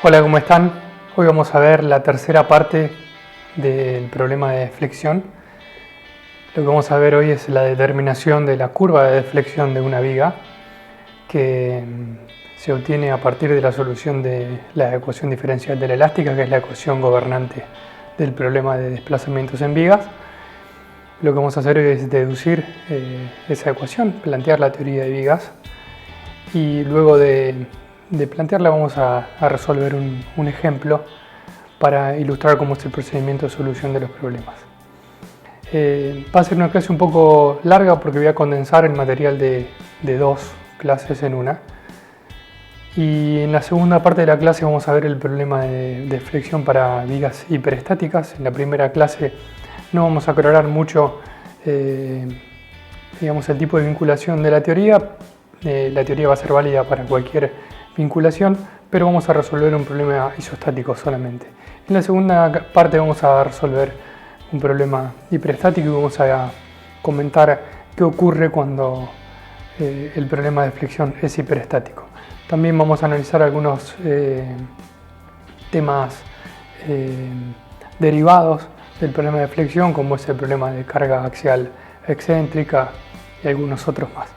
Hola, ¿cómo están? Hoy vamos a ver la tercera parte del problema de deflexión. Lo que vamos a ver hoy es la determinación de la curva de deflexión de una viga que se obtiene a partir de la solución de la ecuación diferencial de la elástica, que es la ecuación gobernante del problema de desplazamientos en vigas. Lo que vamos a hacer hoy es deducir esa ecuación, plantear la teoría de vigas y luego de plantearla vamos a resolver un ejemplo para ilustrar cómo es el procedimiento de solución de los problemas. Va a ser una clase un poco larga porque voy a condensar el material de dos clases en una. Y en la segunda parte de la clase vamos a ver el problema de deflexión para vigas hiperestáticas. En la primera clase no vamos a aclarar mucho digamos, el tipo de vinculación de la teoría. La teoría va a ser válida para cualquier vinculación, pero vamos a resolver un problema isostático solamente. En la segunda parte vamos a resolver un problema hiperestático y vamos a comentar qué ocurre cuando el problema de deflexión es hiperestático. También vamos a analizar algunos temas derivados del problema de deflexión, como es el problema de carga axial excéntrica y algunos otros más.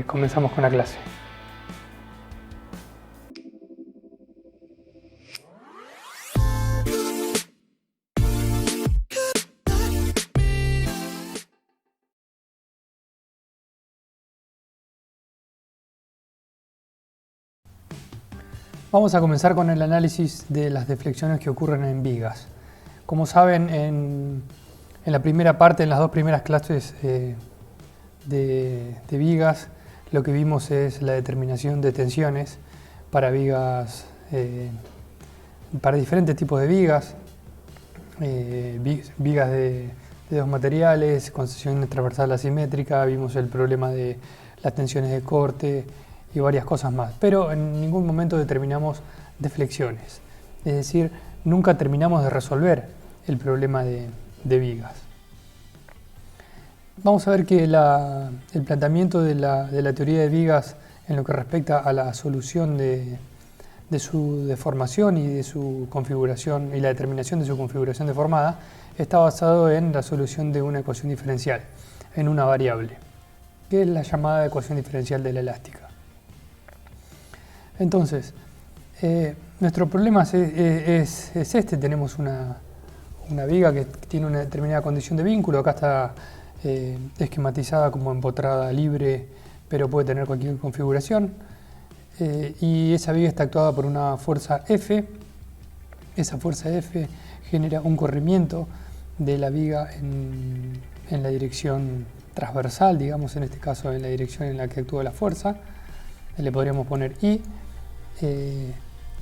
Comenzamos con la clase. Vamos a comenzar con el análisis de las deflexiones que ocurren en vigas. Como saben, en la primera parte, en las dos primeras clases de vigas, lo que vimos es la determinación de tensiones para vigas, para diferentes tipos de vigas, vigas de dos materiales, con sección transversal asimétrica, vimos el problema de las tensiones de corte y varias cosas más, pero en ningún momento determinamos deflexiones, es decir, nunca terminamos de resolver el problema de vigas. Vamos a ver que el planteamiento de la teoría de vigas en lo que respecta a la solución de su deformación y de su configuración y la determinación de su configuración deformada está basado en la solución de una ecuación diferencial en una variable, que es la llamada ecuación diferencial de la elástica. Entonces, nuestro problema es este. Tenemos una viga que tiene una determinada condición de vínculo. Acá está esquematizada como empotrada libre, pero puede tener cualquier configuración. Y esa viga está actuada por una fuerza F. Esa fuerza F genera un corrimiento de la viga en la dirección transversal, digamos, en este caso en la dirección en la que actúa la fuerza. Le podríamos poner I.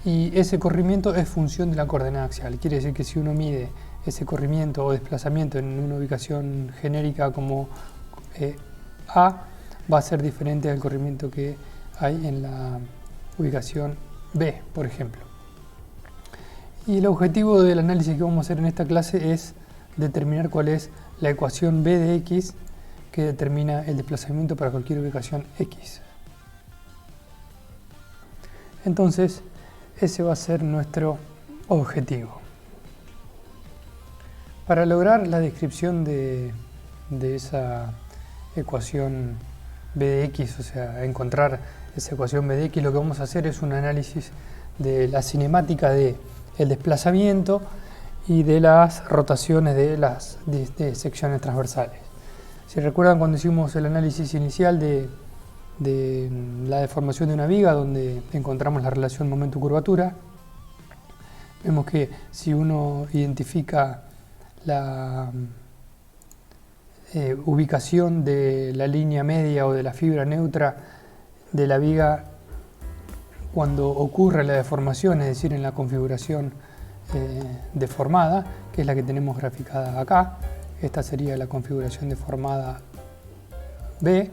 Y ese corrimiento es función de la coordenada axial. Quiere decir que si uno mide ese corrimiento o desplazamiento en una ubicación genérica como A, va a ser diferente al corrimiento que hay en la ubicación B, por ejemplo. Y el objetivo del análisis que vamos a hacer en esta clase es determinar cuál es la ecuación B de X que determina el desplazamiento para cualquier ubicación X. Entonces, ese va a ser nuestro objetivo. Para lograr la descripción de esa ecuación B de X, o sea, encontrar esa ecuación B de X, lo que vamos a hacer es un análisis de la cinemática del desplazamiento y de las rotaciones de las secciones transversales. Si recuerdan, cuando hicimos el análisis inicial de la deformación de una viga, donde encontramos la relación momento-curvatura, vemos que si uno identifica la ubicación de la línea media o de la fibra neutra de la viga cuando ocurre la deformación, es decir, en la configuración deformada, que es la que tenemos graficada acá, esta sería la configuración deformada B.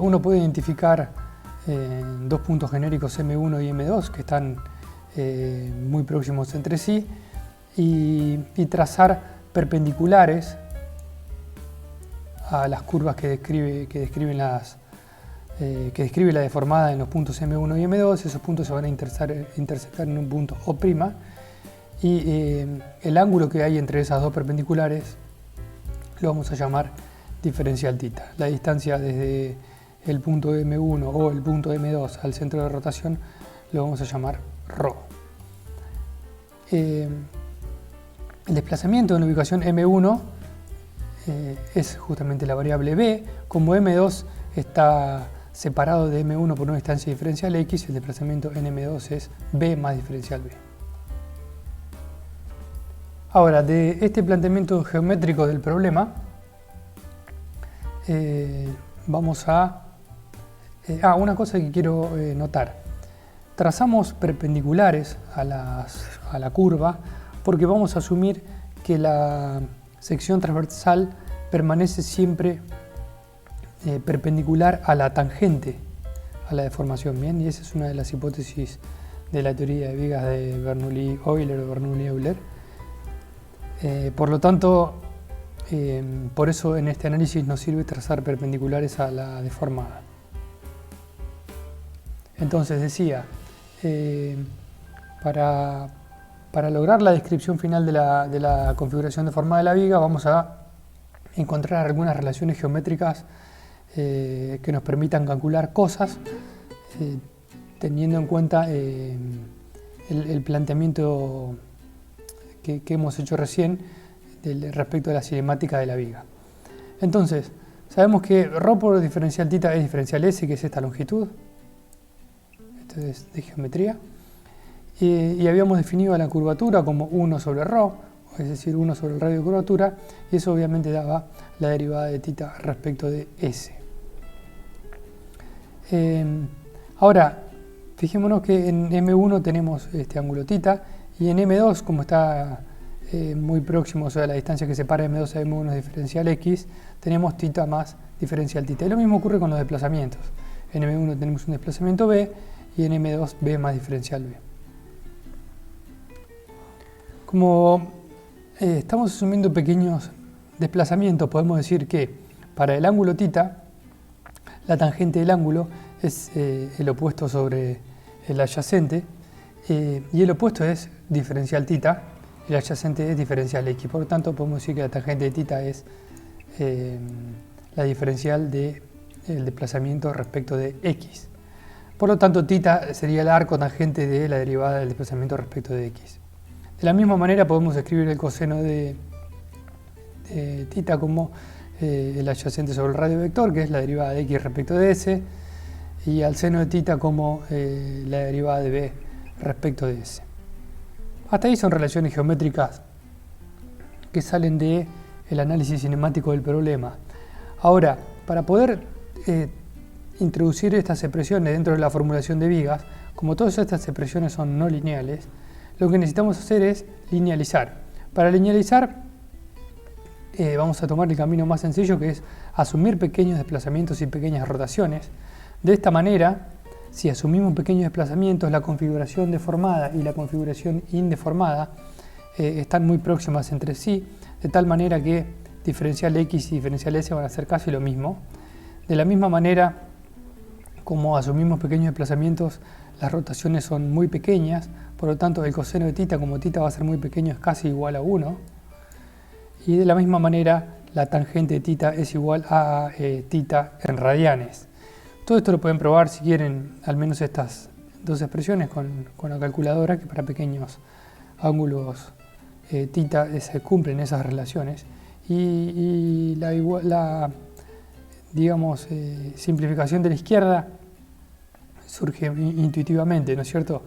Uno puede identificar dos puntos genéricos M1 y M2 que están muy próximos entre sí y trazar perpendiculares a las curvas que describen que describe la deformada en los puntos M1 y M2. Esos puntos se van a intersectar en un punto O', y el ángulo que hay entre esas dos perpendiculares lo vamos a llamar diferencial θ. La distancia desde el punto M1 o el punto M2 al centro de rotación lo vamos a llamar ρ. El desplazamiento en la ubicación M1 es justamente la variable b. Como M2 está separado de M1 por una distancia diferencial x, el desplazamiento en M2 es b más diferencial b. Ahora, de este planteamiento geométrico del problema, vamos a... una cosa que quiero notar. Trazamos perpendiculares a la curva porque vamos a asumir que la sección transversal permanece siempre perpendicular a la tangente a la deformación, ¿bien? Y esa es una de las hipótesis de la teoría de vigas de Bernoulli-Euler o Bernoulli-Euler. Por lo tanto, por eso en este análisis nos sirve trazar perpendiculares a la deformada. Entonces decía, para lograr la descripción final de la configuración deformada de la viga, vamos a encontrar algunas relaciones geométricas que nos permitan calcular cosas, teniendo en cuenta el planteamiento que hemos hecho recién respecto a la cinemática de la viga. Entonces, sabemos que ρ por diferencial θ es diferencial S, que es esta longitud. Esto es de geometría. Y habíamos definido la curvatura como 1 sobre ρ, es decir, 1 sobre el radio de curvatura, y eso obviamente daba la derivada de θ respecto de S. Ahora, fijémonos que en M1 tenemos este ángulo θ, y en M2, como está muy próximo, o sea, la distancia que separa M2 a M1 es diferencial X, tenemos θ más diferencial θ. Y lo mismo ocurre con los desplazamientos. En M1 tenemos un desplazamiento B, y en M2 B más diferencial B. Como estamos asumiendo pequeños desplazamientos, podemos decir que para el ángulo θ, la tangente del ángulo es el opuesto sobre el adyacente, y el opuesto es diferencial θ, y el adyacente es diferencial x. Por lo tanto, podemos decir que la tangente de θ es la diferencial del desplazamiento respecto de x. Por lo tanto, θ sería el arco tangente de la derivada del desplazamiento respecto de x. De la misma manera podemos escribir el coseno de θ como el adyacente sobre el radio vector, que es la derivada de x respecto de s, y al seno de θ como la derivada de b respecto de s. Hasta ahí son relaciones geométricas que salen del análisis cinemático del problema. Ahora, para poder introducir estas expresiones dentro de la formulación de vigas, como todas estas expresiones son no lineales, lo que necesitamos hacer es linealizar. Para linealizar, vamos a tomar el camino más sencillo, que es asumir pequeños desplazamientos y pequeñas rotaciones. De esta manera, si asumimos pequeños desplazamientos, la configuración deformada y la configuración indeformada están muy próximas entre sí, de tal manera que diferencial x y diferencial s van a ser casi lo mismo. De la misma manera, como asumimos pequeños desplazamientos, las rotaciones son muy pequeñas, por lo tanto el coseno de θ, como θ va a ser muy pequeño, es casi igual a 1. Y de la misma manera, la tangente de θ es igual a θ en radianes. Todo esto lo pueden probar si quieren, al menos estas dos expresiones con la calculadora, que para pequeños ángulos θ se cumplen esas relaciones. Y la digamos, simplificación de la izquierda surge intuitivamente, ¿no es cierto?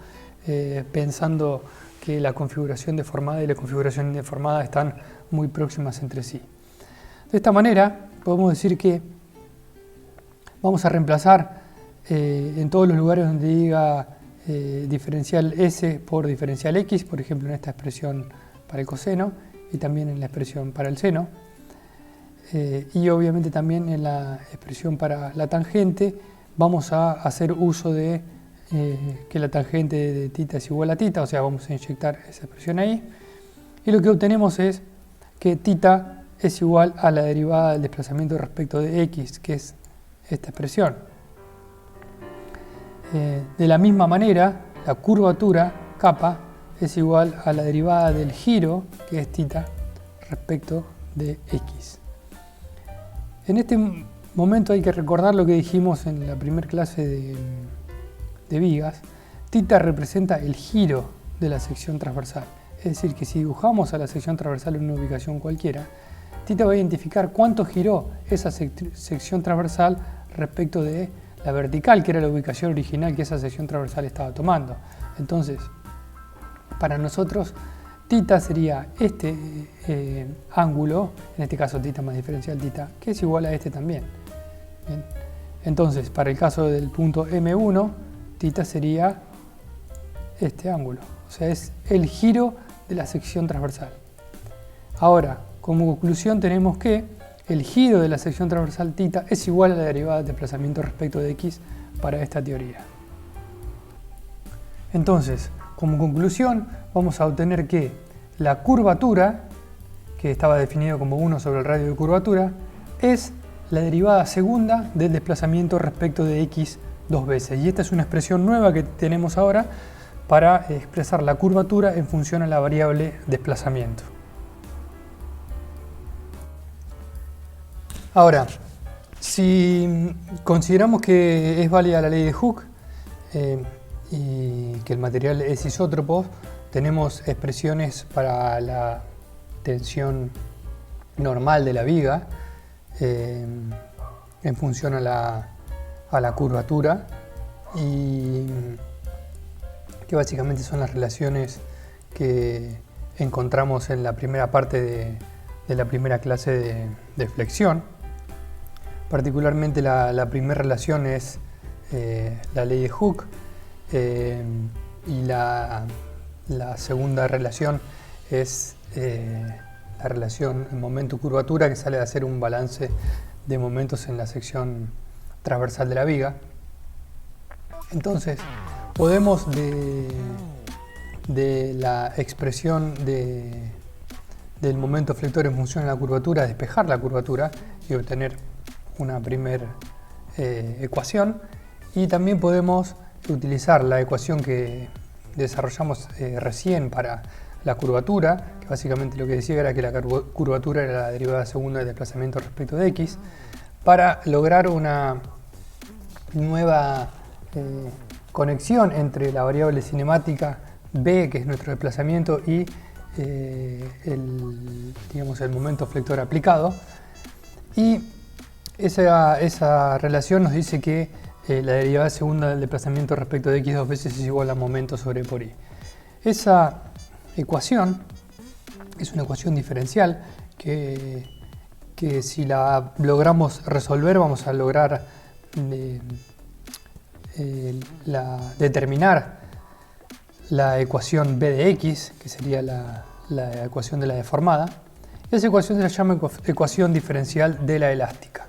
Pensando que la configuración deformada y la configuración indeformada están muy próximas entre sí. De esta manera, podemos decir que vamos a reemplazar en todos los lugares donde diga diferencial S por diferencial X, por ejemplo en esta expresión para el coseno y también en la expresión para el seno, y obviamente también en la expresión para la tangente vamos a hacer uso de que la tangente de θ es igual a θ, o sea, vamos a inyectar esa expresión ahí, y lo que obtenemos es que θ es igual a la derivada del desplazamiento respecto de x, que es esta expresión. De la misma manera, la curvatura kappa es igual a la derivada del giro, que es θ, respecto de x. En este momento hay que recordar lo que dijimos en la primera clase de vigas. Θ representa el giro de la sección transversal. Es decir, que si dibujamos a la sección transversal en una ubicación cualquiera, θ va a identificar cuánto giró esa sección transversal respecto de la vertical, que era la ubicación original que esa sección transversal estaba tomando. Entonces, para nosotros, θ sería este ángulo, en este caso θ más diferencial θ, que es igual a este también. Bien. Entonces, para el caso del punto M1, θ sería este ángulo, o sea, es el giro de la sección transversal. Ahora, como conclusión tenemos que el giro de la sección transversal θ es igual a la derivada del desplazamiento respecto de x para esta teoría. Entonces, como conclusión, vamos a obtener que la curvatura, que estaba definido como 1 sobre el radio de curvatura, es la derivada segunda del desplazamiento respecto de x dos veces. Y esta es una expresión nueva que tenemos ahora para expresar la curvatura en función a la variable desplazamiento. Ahora, si consideramos que es válida la ley de Hooke y que el material es isótropo, tenemos expresiones para la tensión normal de la viga en función a la curvatura, y que básicamente son las relaciones que encontramos en la primera parte de la primera clase de flexión. Particularmente la primera relación es la ley de Hooke, y la segunda relación es la relación momento-curvatura, que sale de hacer un balance de momentos en la sección transversal de la viga. Entonces, podemos de la expresión del momento flector en función de la curvatura despejar la curvatura y obtener una primera ecuación, y también podemos utilizar la ecuación que desarrollamos recién para la curvatura, que básicamente lo que decía era que la curvatura era la derivada segunda del desplazamiento respecto de x, para lograr una nueva conexión entre la variable cinemática b, que es nuestro desplazamiento, y el momento flector aplicado. Y esa relación nos dice que la derivada segunda del desplazamiento respecto de x dos veces es igual a momento sobre por y. Esa ecuación es una ecuación diferencial que si la logramos resolver vamos a lograr determinar la ecuación b de x, que sería la ecuación de la deformada. Esa ecuación se la llama ecuación diferencial de la elástica.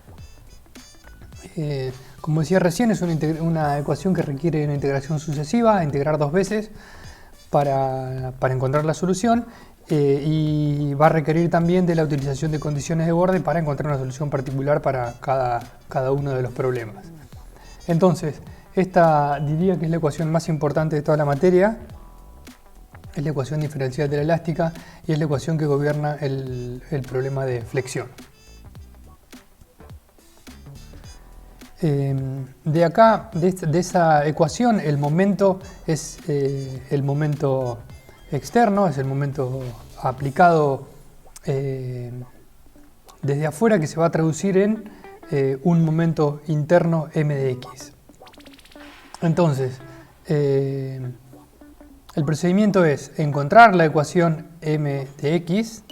Como decía recién, es una ecuación que requiere una integración sucesiva, integrar dos veces para encontrar la solución, y va a requerir también de la utilización de condiciones de borde para encontrar una solución particular para cada uno de los problemas. Entonces, esta diría que es la ecuación más importante de toda la materia, es la ecuación diferencial de la elástica y es la ecuación que gobierna el problema de flexión. De acá, de esa ecuación, el momento es el momento externo, es el momento aplicado desde afuera, que se va a traducir en un momento interno m de x. Entonces, el procedimiento es encontrar la ecuación m de x,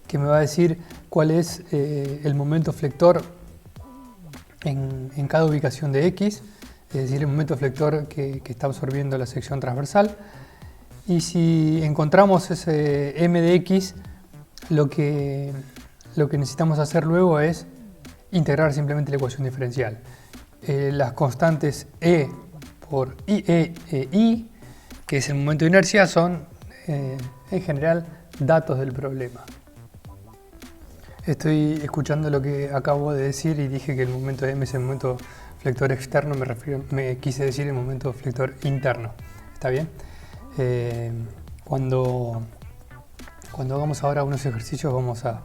que me va a decir cuál es el momento flector en cada ubicación de x, es decir, el momento flector que está absorbiendo la sección transversal. Y si encontramos ese m de x, lo que necesitamos hacer luego es integrar simplemente la ecuación diferencial. Las constantes e por e i, que es el momento de inercia, son en general datos del problema. Estoy escuchando lo que acabo de decir y dije que el momento M es el momento flector externo, me quise decir el momento flector interno. ¿Está bien? Cuando hagamos ahora unos ejercicios vamos a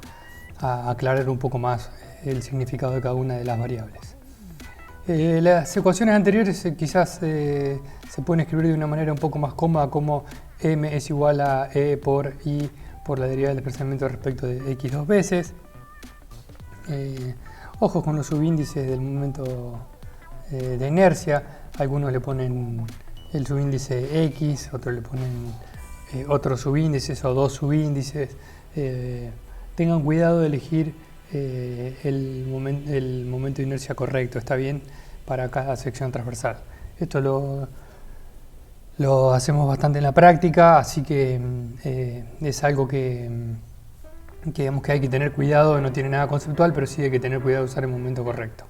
aclarar un poco más el significado de cada una de las variables. Las ecuaciones anteriores quizás se pueden escribir de una manera un poco más cómoda, como m es igual a e por i por la derivada del desplazamiento respecto de x dos veces. Ojos con los subíndices del momento de inercia. Algunos le ponen el subíndice x, otros le ponen otros subíndices o dos subíndices. Tengan cuidado de elegir el momento de inercia correcto, está bien, para cada sección transversal. Esto lo hacemos bastante en la práctica, así que es algo que digamos que hay que tener cuidado, no tiene nada conceptual, pero sí hay que tener cuidado de usar el momento correcto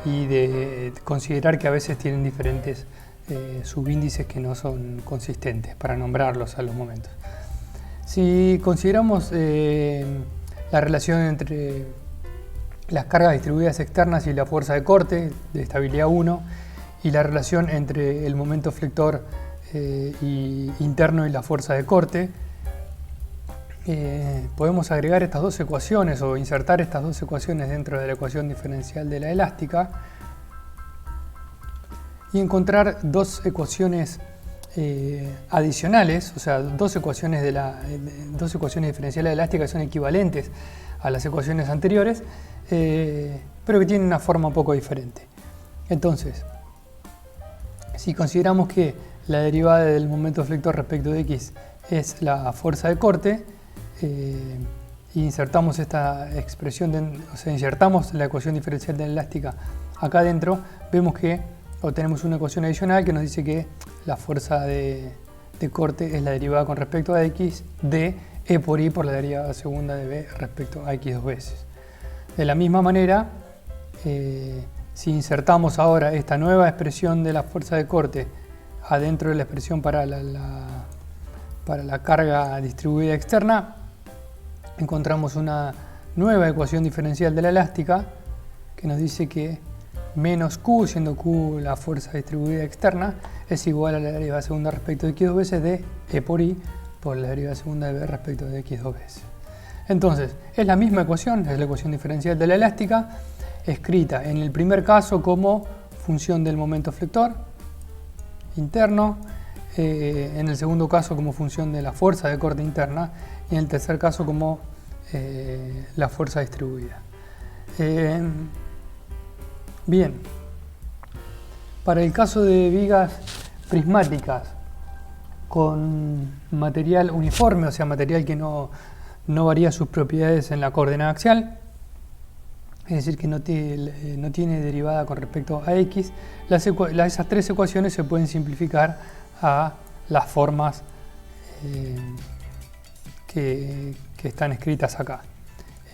y de considerar que a veces tienen diferentes subíndices que no son consistentes para nombrarlos a los momentos. Si consideramos la relación entre las cargas distribuidas externas y la fuerza de corte de estabilidad 1 y la relación entre el momento flector interno y la fuerza de corte, podemos agregar estas dos ecuaciones o insertar estas dos ecuaciones dentro de la ecuación diferencial de la elástica y encontrar dos ecuaciones adicionales, o sea, dos ecuaciones diferenciales de la elástica que son equivalentes a las ecuaciones anteriores, pero que tienen una forma un poco diferente. Entonces, si consideramos que la derivada del momento flector respecto de x es la fuerza de corte, y insertamos esta expresión, o sea, insertamos la ecuación diferencial de la elástica acá adentro, vemos que obtenemos una ecuación adicional que nos dice que la fuerza de corte es la derivada con respecto a x de e por i por la derivada segunda de b respecto a x dos veces. De la misma manera, si insertamos ahora esta nueva expresión de la fuerza de corte adentro de la expresión para la carga distribuida externa, encontramos una nueva ecuación diferencial de la elástica que nos dice que menos Q, siendo Q la fuerza distribuida externa, es igual a la derivada segunda respecto de x dos veces de E por I por la derivada segunda de B respecto de x dos veces. Entonces, es la misma ecuación, es la ecuación diferencial de la elástica, escrita en el primer caso como función del momento flector interno, en el segundo caso como función de la fuerza de corte interna y en el tercer caso como la fuerza distribuida. Bien, para el caso de vigas prismáticas con material uniforme, o sea, material que no varía sus propiedades en la coordenada axial, es decir, que no tiene derivada con respecto a x, esas tres ecuaciones se pueden simplificar a las formas que están escritas acá.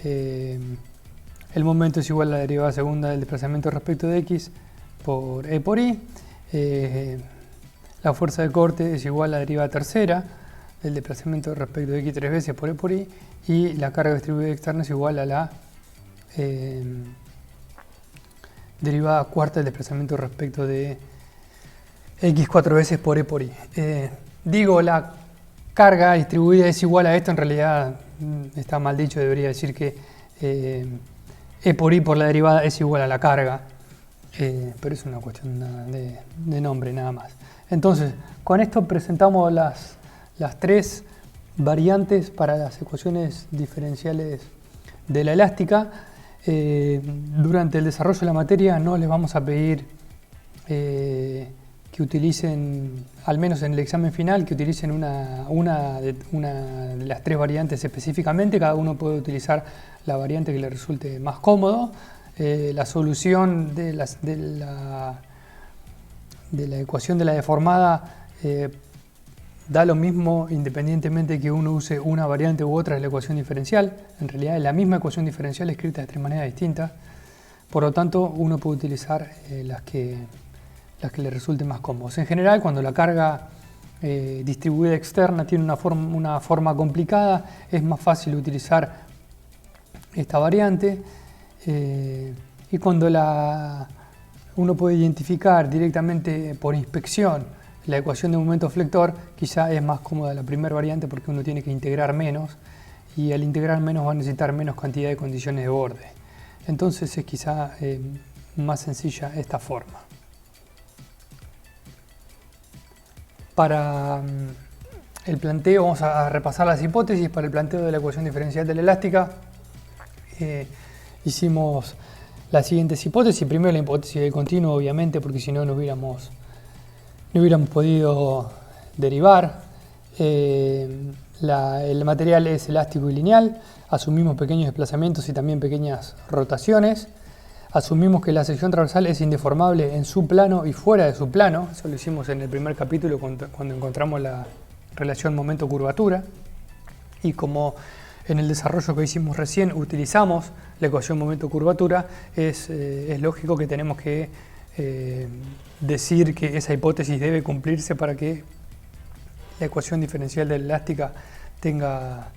El momento es igual a la derivada segunda del desplazamiento respecto de x por e por i. La fuerza de corte es igual a la derivada tercera del desplazamiento respecto de x tres veces por e por i. Y la carga distribuida externa es igual a la derivada cuarta del desplazamiento respecto de x cuatro veces por e por i. Digo, la carga distribuida es igual a esto, en realidad está mal dicho, debería decir que e por i por la derivada es igual a la carga, pero es una cuestión de nombre nada más. Entonces, con esto presentamos las tres variantes para las ecuaciones diferenciales de la elástica. Durante el desarrollo de la materia no les vamos a pedir que utilicen, al menos en el examen final, que utilicen una de las tres variantes específicamente. Cada uno puede utilizar la variante que le resulte más cómodo. La solución de la ecuación de la deformada da lo mismo independientemente que uno use una variante u otra de la ecuación diferencial. En realidad es la misma ecuación diferencial escrita de tres maneras distintas. Por lo tanto, uno puede utilizar las que le resulten más cómodos. En general, cuando la carga distribuida externa tiene una forma complicada, es más fácil utilizar esta variante, y cuando uno puede identificar directamente por inspección la ecuación de momento flector, quizá es más cómoda la primera variante porque uno tiene que integrar menos, y al integrar menos va a necesitar menos cantidad de condiciones de borde. Entonces es quizá más sencilla esta forma. Para el planteo vamos a repasar las hipótesis. Para el planteo de la ecuación diferencial de la elástica hicimos las siguientes hipótesis. Primero la hipótesis del continuo, obviamente, porque si no, no hubiéramos podido derivar. El material es elástico y lineal. Asumimos pequeños desplazamientos y también pequeñas rotaciones. Asumimos que la sección transversal es indeformable en su plano y fuera de su plano. Eso lo hicimos en el primer capítulo cuando encontramos la relación momento-curvatura. Y como en el desarrollo que hicimos recién utilizamos la ecuación momento-curvatura, es lógico que tenemos que decir que esa hipótesis debe cumplirse para que la ecuación diferencial de la elástica tenga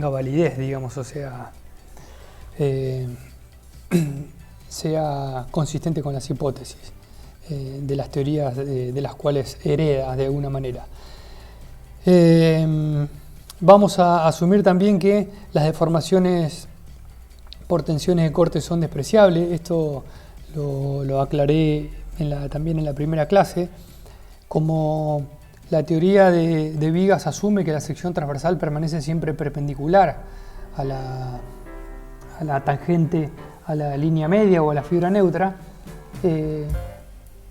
validez, digamos, o sea, sea consistente con las hipótesis de las teorías de las cuales hereda de alguna manera. Vamos a asumir también que las deformaciones por tensiones de corte son despreciables. Esto lo aclaré también en la primera clase. Como la teoría de vigas asume que la sección transversal permanece siempre perpendicular a la tangente, a la línea media o a la fibra neutra,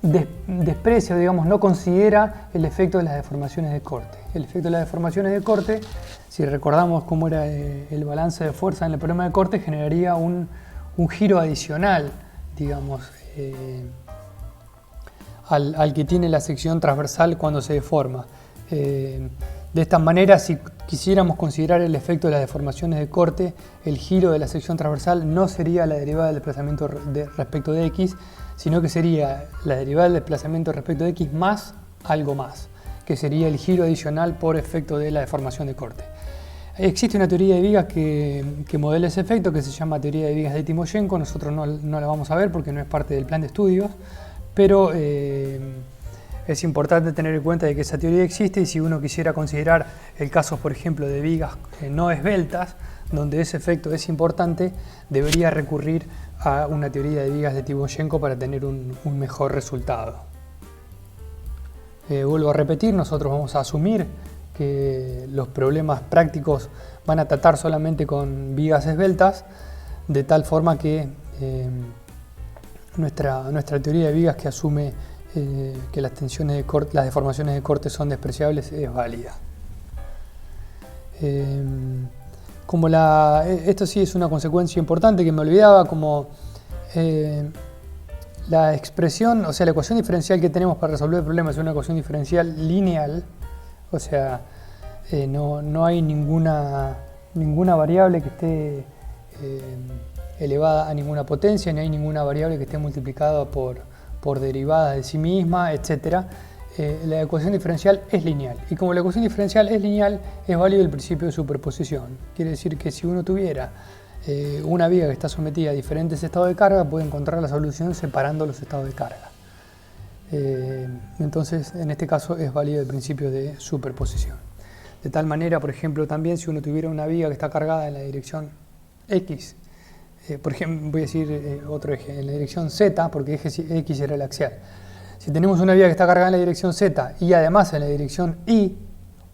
desprecia, digamos, no considera el efecto de las deformaciones de corte. El efecto de las deformaciones de corte, si recordamos cómo era el balance de fuerza en el problema de corte, generaría un giro adicional, digamos, al que tiene la sección transversal cuando se deforma. De esta manera, si quisiéramos considerar el efecto de las deformaciones de corte, el giro de la sección transversal no sería la derivada del desplazamiento respecto de x, sino que sería la derivada del desplazamiento respecto de x más algo más, que sería el giro adicional por efecto de la deformación de corte. Existe una teoría de vigas que modela ese efecto, que se llama teoría de vigas de Timoshenko. Nosotros no la vamos a ver porque no es parte del plan de estudios, pero es importante tener en cuenta de que esa teoría existe, y si uno quisiera considerar el caso, por ejemplo, de vigas no esbeltas, donde ese efecto es importante, debería recurrir a una teoría de vigas de Timoshenko para tener un mejor resultado. Vuelvo a repetir, nosotros vamos a asumir que los problemas prácticos van a tratar solamente con vigas esbeltas, de tal forma que nuestra teoría de vigas, que asume que las deformaciones de corte son despreciables, es válida. Esto sí es una consecuencia importante que me olvidaba, como la expresión, o sea, la ecuación diferencial que tenemos para resolver el problema es una ecuación diferencial lineal, o sea, no hay ninguna variable que esté elevada a ninguna potencia, ni hay ninguna variable que esté multiplicada por derivadas de sí misma, etc. La ecuación diferencial es lineal, y como la ecuación diferencial es lineal, es válido el principio de superposición. Quiere decir que si uno tuviera una viga que está sometida a diferentes estados de carga, puede encontrar la solución separando los estados de carga. Entonces, en este caso es válido el principio de superposición. De tal manera, por ejemplo, también si uno tuviera una viga que está cargada en la dirección X, por ejemplo, voy a decir otro eje, en la dirección Z, porque eje X era el axial. Si tenemos una viga que está cargada en la dirección Z y además en la dirección Y,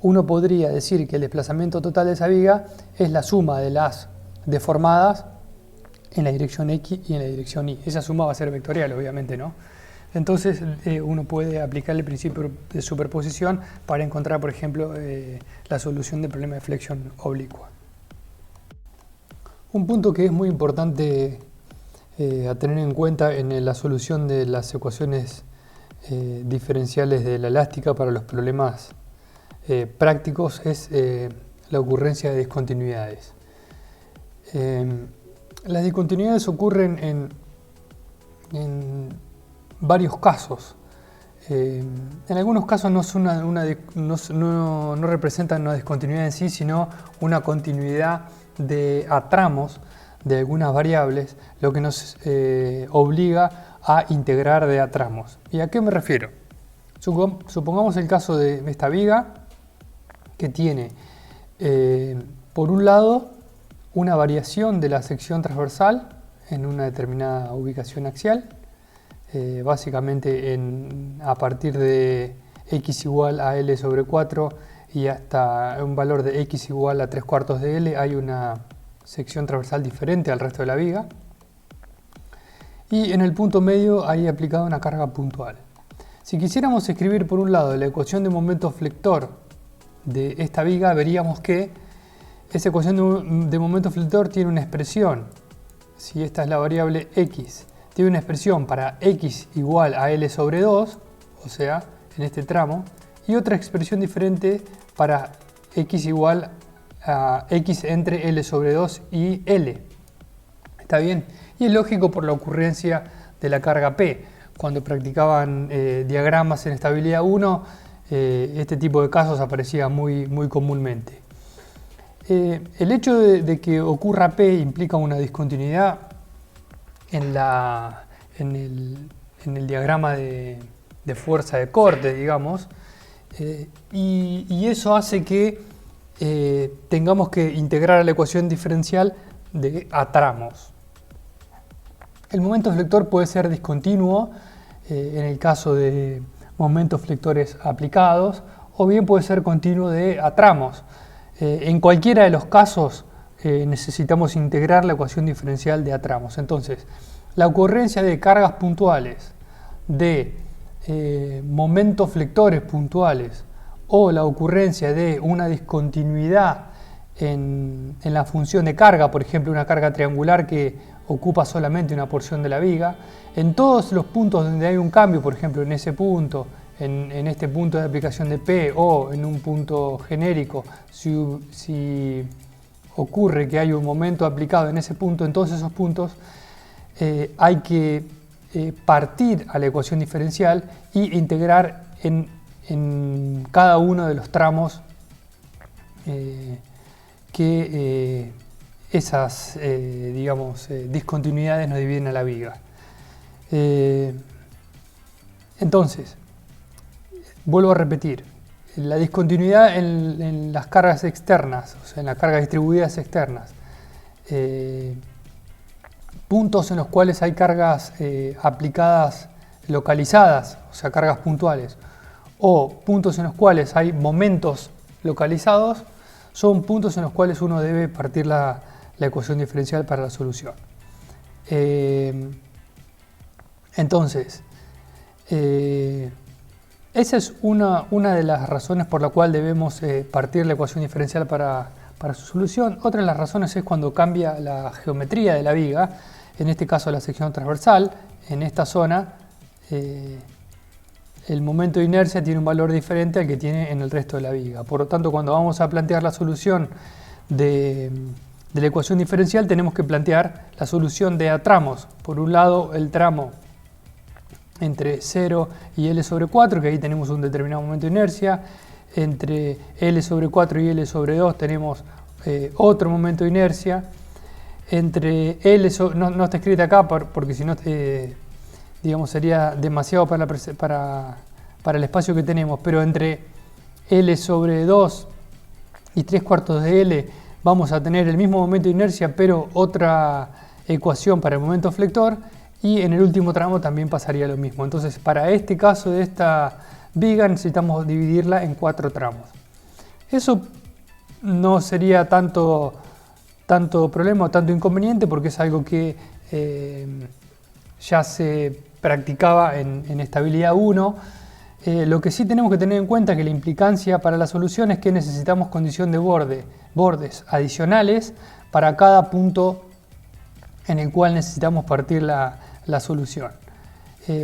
uno podría decir que el desplazamiento total de esa viga es la suma de las deformadas en la dirección X y en la dirección Y. Esa suma va a ser vectorial, obviamente, ¿no? Entonces uno puede aplicar el principio de superposición para encontrar, por ejemplo, la solución del problema de flexión oblicua. Un punto que es muy importante a tener en cuenta en la solución de las ecuaciones diferenciales de la elástica para los problemas prácticos es la ocurrencia de discontinuidades. Las discontinuidades ocurren en varios casos. En algunos casos no representan una discontinuidad en sí, sino una continuidad de atramos de algunas variables, lo que nos obliga a integrar de atramos. ¿Y a qué me refiero? Supongamos el caso de esta viga que tiene por un lado una variación de la sección transversal en una determinada ubicación axial, básicamente a partir de x igual a L sobre 4 y hasta un valor de x igual a 3/4 de L hay una sección transversal diferente al resto de la viga, y en el punto medio hay aplicada una carga puntual. Si quisiéramos escribir por un lado la ecuación de momento flector de esta viga, veríamos que esa ecuación de momento flector tiene una expresión, si esta es la variable x, tiene una expresión para x igual a L sobre 2, o sea, en este tramo, y otra expresión diferente para x igual a x entre L sobre 2 y L. ¿Está bien? Y es lógico por la ocurrencia de la carga P. Cuando practicaban diagramas en estabilidad 1, este tipo de casos aparecía muy comúnmente. El hecho de que ocurra P implica una discontinuidad en el diagrama de fuerza de corte, digamos, y eso hace que tengamos que integrar a la ecuación diferencial de atramos. El momento flector puede ser discontinuo en el caso de momentos flectores aplicados, o bien puede ser continuo de atramos. En cualquiera de los casos necesitamos integrar la ecuación diferencial de atramos. Entonces, la ocurrencia de cargas puntuales, de momentos flectores puntuales, o la ocurrencia de una discontinuidad en la función de carga, por ejemplo una carga triangular que ocupa solamente una porción de la viga, en todos los puntos donde hay un cambio, por ejemplo en ese punto, en este punto de aplicación de P o en un punto genérico, si ocurre que hay un momento aplicado en ese punto, en todos esos puntos hay que partir a la ecuación diferencial y integrar en cada uno de los tramos que esas discontinuidades nos dividen a la viga. Entonces, vuelvo a repetir, la discontinuidad en las cargas externas, o sea, en las cargas distribuidas externas, puntos en los cuales hay cargas aplicadas localizadas, o sea, cargas puntuales, o puntos en los cuales hay momentos localizados, son puntos en los cuales uno debe partir la ecuación diferencial para la solución. Entonces, esa es una de las razones por la cual debemos partir la ecuación diferencial para su solución. Otra de las razones es cuando cambia la geometría de la viga, en este caso la sección transversal. En esta zona el momento de inercia tiene un valor diferente al que tiene en el resto de la viga. Por lo tanto, cuando vamos a plantear la solución de la ecuación diferencial, tenemos que plantear la solución de a tramos. Por un lado, el tramo entre 0 y L sobre 4, que ahí tenemos un determinado momento de inercia. Entre L sobre 4 y L sobre 2 tenemos otro momento de inercia. Entre L sobre, no está escrita acá porque si no sería demasiado para el espacio que tenemos, pero entre L sobre 2 y 3/4 de L vamos a tener el mismo momento de inercia, pero otra ecuación para el momento flector, y en el último tramo también pasaría lo mismo. Entonces, para este caso de esta viga necesitamos dividirla en 4 tramos. Eso no sería tanto problema o tanto inconveniente, porque es algo que ya se practicaba en estabilidad 1. Lo que sí tenemos que tener en cuenta es que la implicancia para la solución es que necesitamos condición de bordes adicionales para cada punto en el cual necesitamos partir la solución.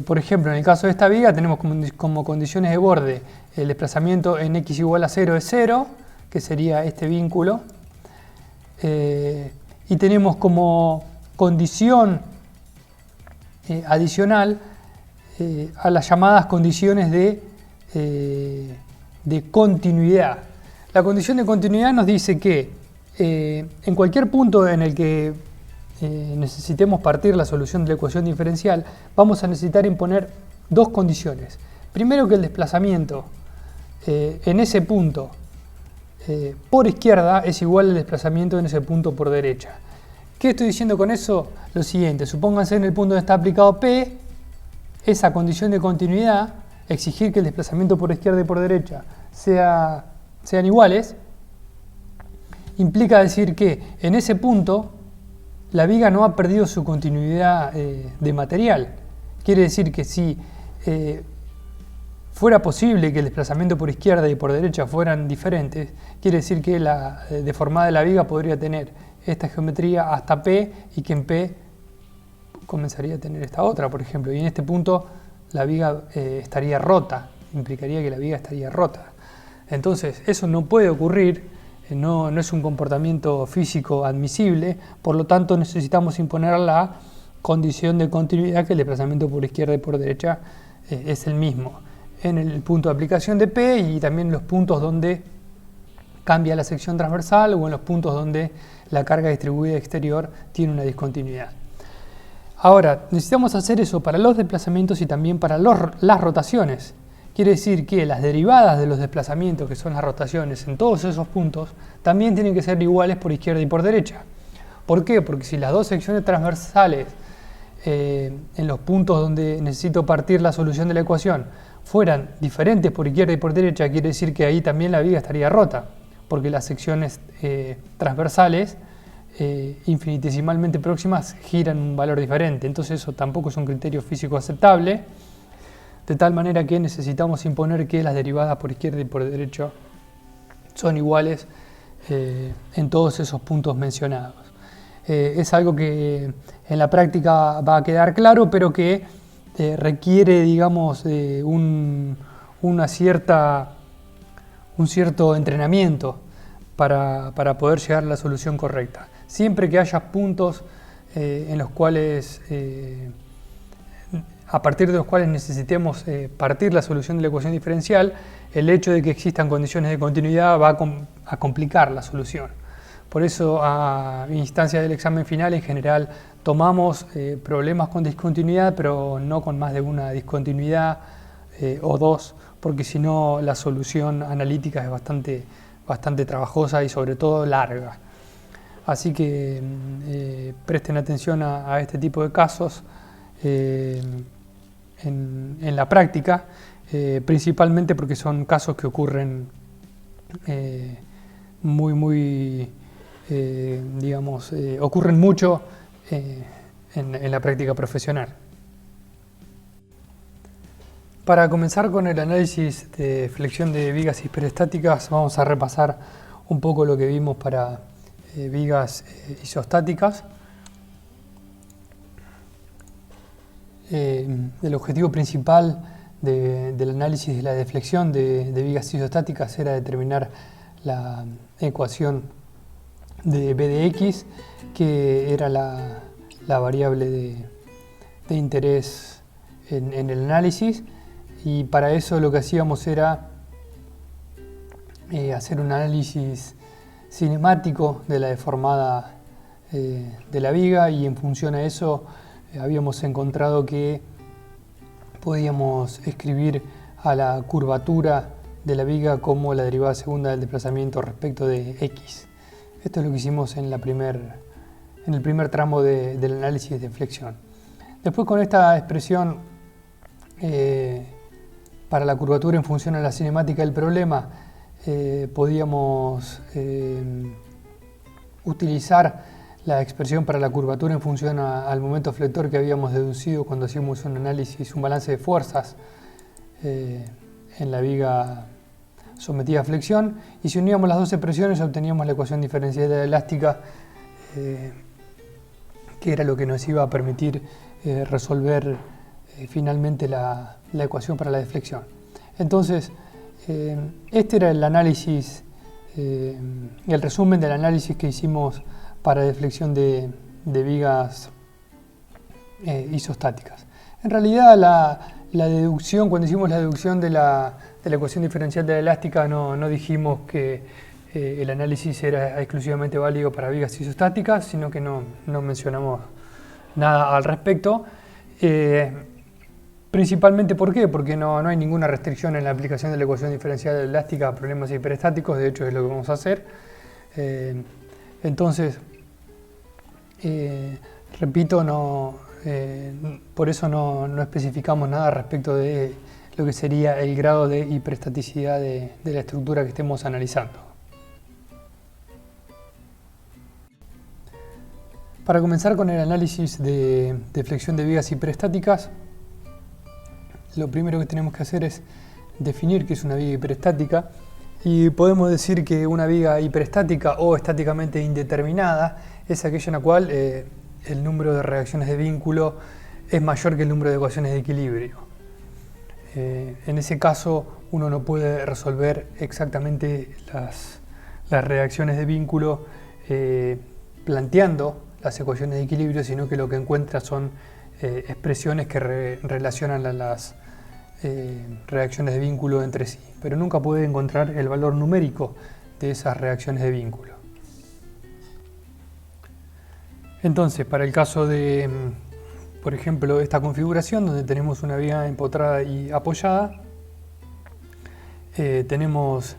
Por ejemplo, en el caso de esta viga tenemos como condiciones de borde el desplazamiento en x igual a 0 es 0, que sería este vínculo, y tenemos como condición adicional a las llamadas condiciones de continuidad. La condición de continuidad nos dice que En cualquier punto en el que necesitemos partir la solución de la ecuación diferencial, vamos a necesitar imponer dos condiciones. Primero, que el desplazamiento en ese punto por izquierda es igual al desplazamiento en ese punto por derecha. ¿Qué estoy diciendo con eso? Lo siguiente: supónganse en el punto donde está aplicado P, esa condición de continuidad, exigir que el desplazamiento por izquierda y por derecha sean iguales, implica decir que en ese punto la viga no ha perdido su continuidad de material. Quiere decir que si fuera posible que el desplazamiento por izquierda y por derecha fueran diferentes, quiere decir que la deformada de la viga podría tener esta geometría hasta P y que en P comenzaría a tener esta otra, por ejemplo, y en este punto la viga estaría rota, implicaría que la viga estaría rota. Entonces eso no puede ocurrir, no es un comportamiento físico admisible, por lo tanto necesitamos imponer la condición de continuidad, que el desplazamiento por izquierda y por derecha es el mismo en el punto de aplicación de P y también en los puntos donde cambia la sección transversal o en los puntos donde la carga distribuida exterior tiene una discontinuidad. Ahora, necesitamos hacer eso para los desplazamientos y también para las rotaciones. Quiere decir que las derivadas de los desplazamientos, que son las rotaciones, en todos esos puntos, también tienen que ser iguales por izquierda y por derecha. ¿Por qué? Porque si las dos secciones transversales en los puntos donde necesito partir la solución de la ecuación fueran diferentes por izquierda y por derecha, quiere decir que ahí también la viga estaría rota, porque las secciones transversales infinitesimalmente próximas giran un valor diferente. Entonces eso tampoco es un criterio físico aceptable, de tal manera que necesitamos imponer que las derivadas por izquierda y por derecha son iguales en todos esos puntos mencionados. Es algo que en la práctica va a quedar claro, pero que requiere, digamos, un cierto entrenamiento para poder llegar a la solución correcta. Siempre que haya puntos en los cuales, a partir de los cuales necesitemos partir la solución de la ecuación diferencial, el hecho de que existan condiciones de continuidad va a complicar la solución. Por eso, a instancia del examen final, en general tomamos problemas con discontinuidad, pero no con más de una discontinuidad o dos, porque si no la solución analítica es bastante trabajosa y sobre todo larga. Así que presten atención a este tipo de casos en la práctica, principalmente porque son casos que ocurren ocurren mucho en la práctica profesional. Para comenzar con el análisis de flexión de vigas hiperestáticas, vamos a repasar un poco lo que vimos para vigas isostáticas. El objetivo principal del análisis de la deflexión de vigas isostáticas era determinar la ecuación de B de X, que era la variable de interés en el análisis, y para eso lo que hacíamos era hacer un análisis cinemático de la deformada de la viga, y en función a eso habíamos encontrado que podíamos escribir a la curvatura de la viga como la derivada segunda del desplazamiento respecto de X. Esto es lo que hicimos en el primer tramo del análisis de flexión. Después, con esta expresión para la curvatura en función a la cinemática del problema, podíamos utilizar la expresión para la curvatura en función al momento flector que habíamos deducido cuando hacíamos un análisis, un balance de fuerzas en la viga sometida a flexión, y si uníamos las dos expresiones obteníamos la ecuación diferencial de la elástica, que era lo que nos iba a permitir resolver finalmente la ecuación para la deflexión. Entonces, este era el análisis, el resumen del análisis que hicimos para deflexión de vigas isostáticas. En realidad, la deducción, cuando hicimos la deducción de la ecuación diferencial de la elástica, no dijimos que el análisis era exclusivamente válido para vigas isostáticas, sino que no mencionamos nada al respecto. Principalmente, ¿por qué? Porque no hay ninguna restricción en la aplicación de la ecuación diferencial elástica a problemas hiperestáticos, de hecho es lo que vamos a hacer. Entonces, repito, por eso no especificamos nada respecto de lo que sería el grado de hiperestaticidad de la estructura que estemos analizando. Para comenzar con el análisis de flexión de vigas hiperestáticas, lo primero que tenemos que hacer es definir qué es una viga hiperestática, y podemos decir que una viga hiperestática o estáticamente indeterminada es aquella en la cual el número de reacciones de vínculo es mayor que el número de ecuaciones de equilibrio. En ese caso uno no puede resolver exactamente las reacciones de vínculo planteando las ecuaciones de equilibrio, sino que lo que encuentra son expresiones que relacionan a las reacciones de vínculo entre sí, pero nunca puede encontrar el valor numérico de esas reacciones de vínculo. Entonces, para el caso de, por ejemplo, esta configuración donde tenemos una viga empotrada y apoyada, tenemos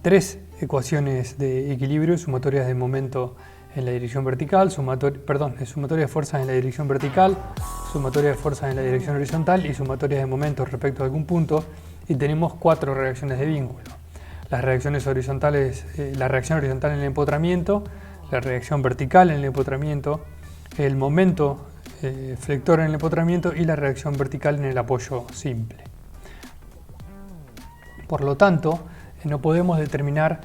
tres ecuaciones de equilibrio sumatorias de momento en la dirección vertical, sumatoria de fuerzas en la dirección vertical, sumatoria de fuerzas en la dirección horizontal y sumatoria de momentos respecto a algún punto, y tenemos cuatro reacciones de vínculo. Las reacciones horizontales, la reacción horizontal en el empotramiento, la reacción vertical en el empotramiento, el momento flector en el empotramiento y la reacción vertical en el apoyo simple. Por lo tanto, no podemos determinar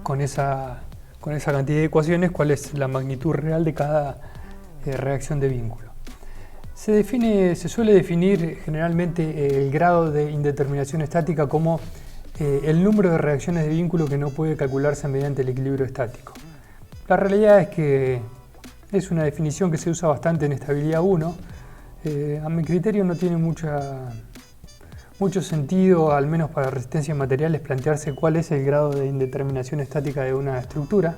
con esa cantidad de ecuaciones cuál es la magnitud real de cada reacción de vínculo. Se suele definir generalmente el grado de indeterminación estática como el número de reacciones de vínculo que no puede calcularse mediante el equilibrio estático. La realidad es que es una definición que se usa bastante en estabilidad 1. A mi criterio no tiene mucho sentido, al menos para resistencia en materiales, plantearse cuál es el grado de indeterminación estática de una estructura.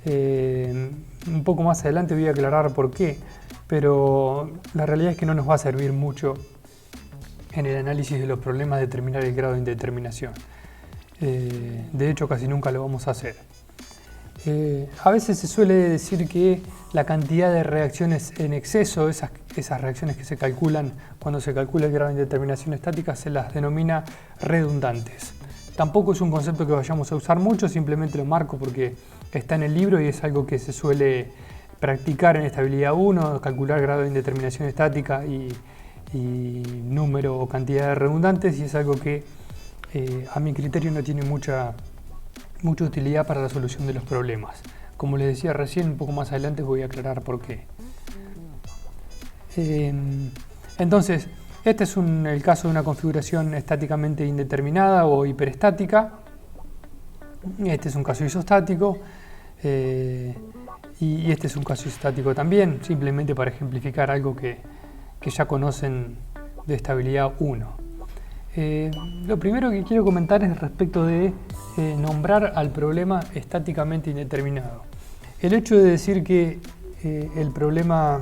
Un poco más adelante voy a aclarar por qué, pero la realidad es que no nos va a servir mucho en el análisis de los problemas determinar el grado de indeterminación. De hecho, casi nunca lo vamos a hacer. A veces se suele decir que la cantidad de reacciones en exceso, esas reacciones que se calculan cuando se calcula el grado de indeterminación estática, se las denomina redundantes. Tampoco es un concepto que vayamos a usar mucho, simplemente lo marco porque está en el libro y es algo que se suele practicar en estabilidad 1, calcular grado de indeterminación estática y número o cantidad de redundantes, y es algo que a mi criterio no tiene mucha utilidad para la solución de los problemas. Como les decía recién, un poco más adelante voy a aclarar por qué. Entonces, este es el caso de una configuración estáticamente indeterminada o hiperestática. Este es un caso isostático y este es un caso isostático también, simplemente para ejemplificar algo que ya conocen de estabilidad 1. Lo primero que quiero comentar es respecto de nombrar al problema estáticamente indeterminado. El hecho de decir que el problema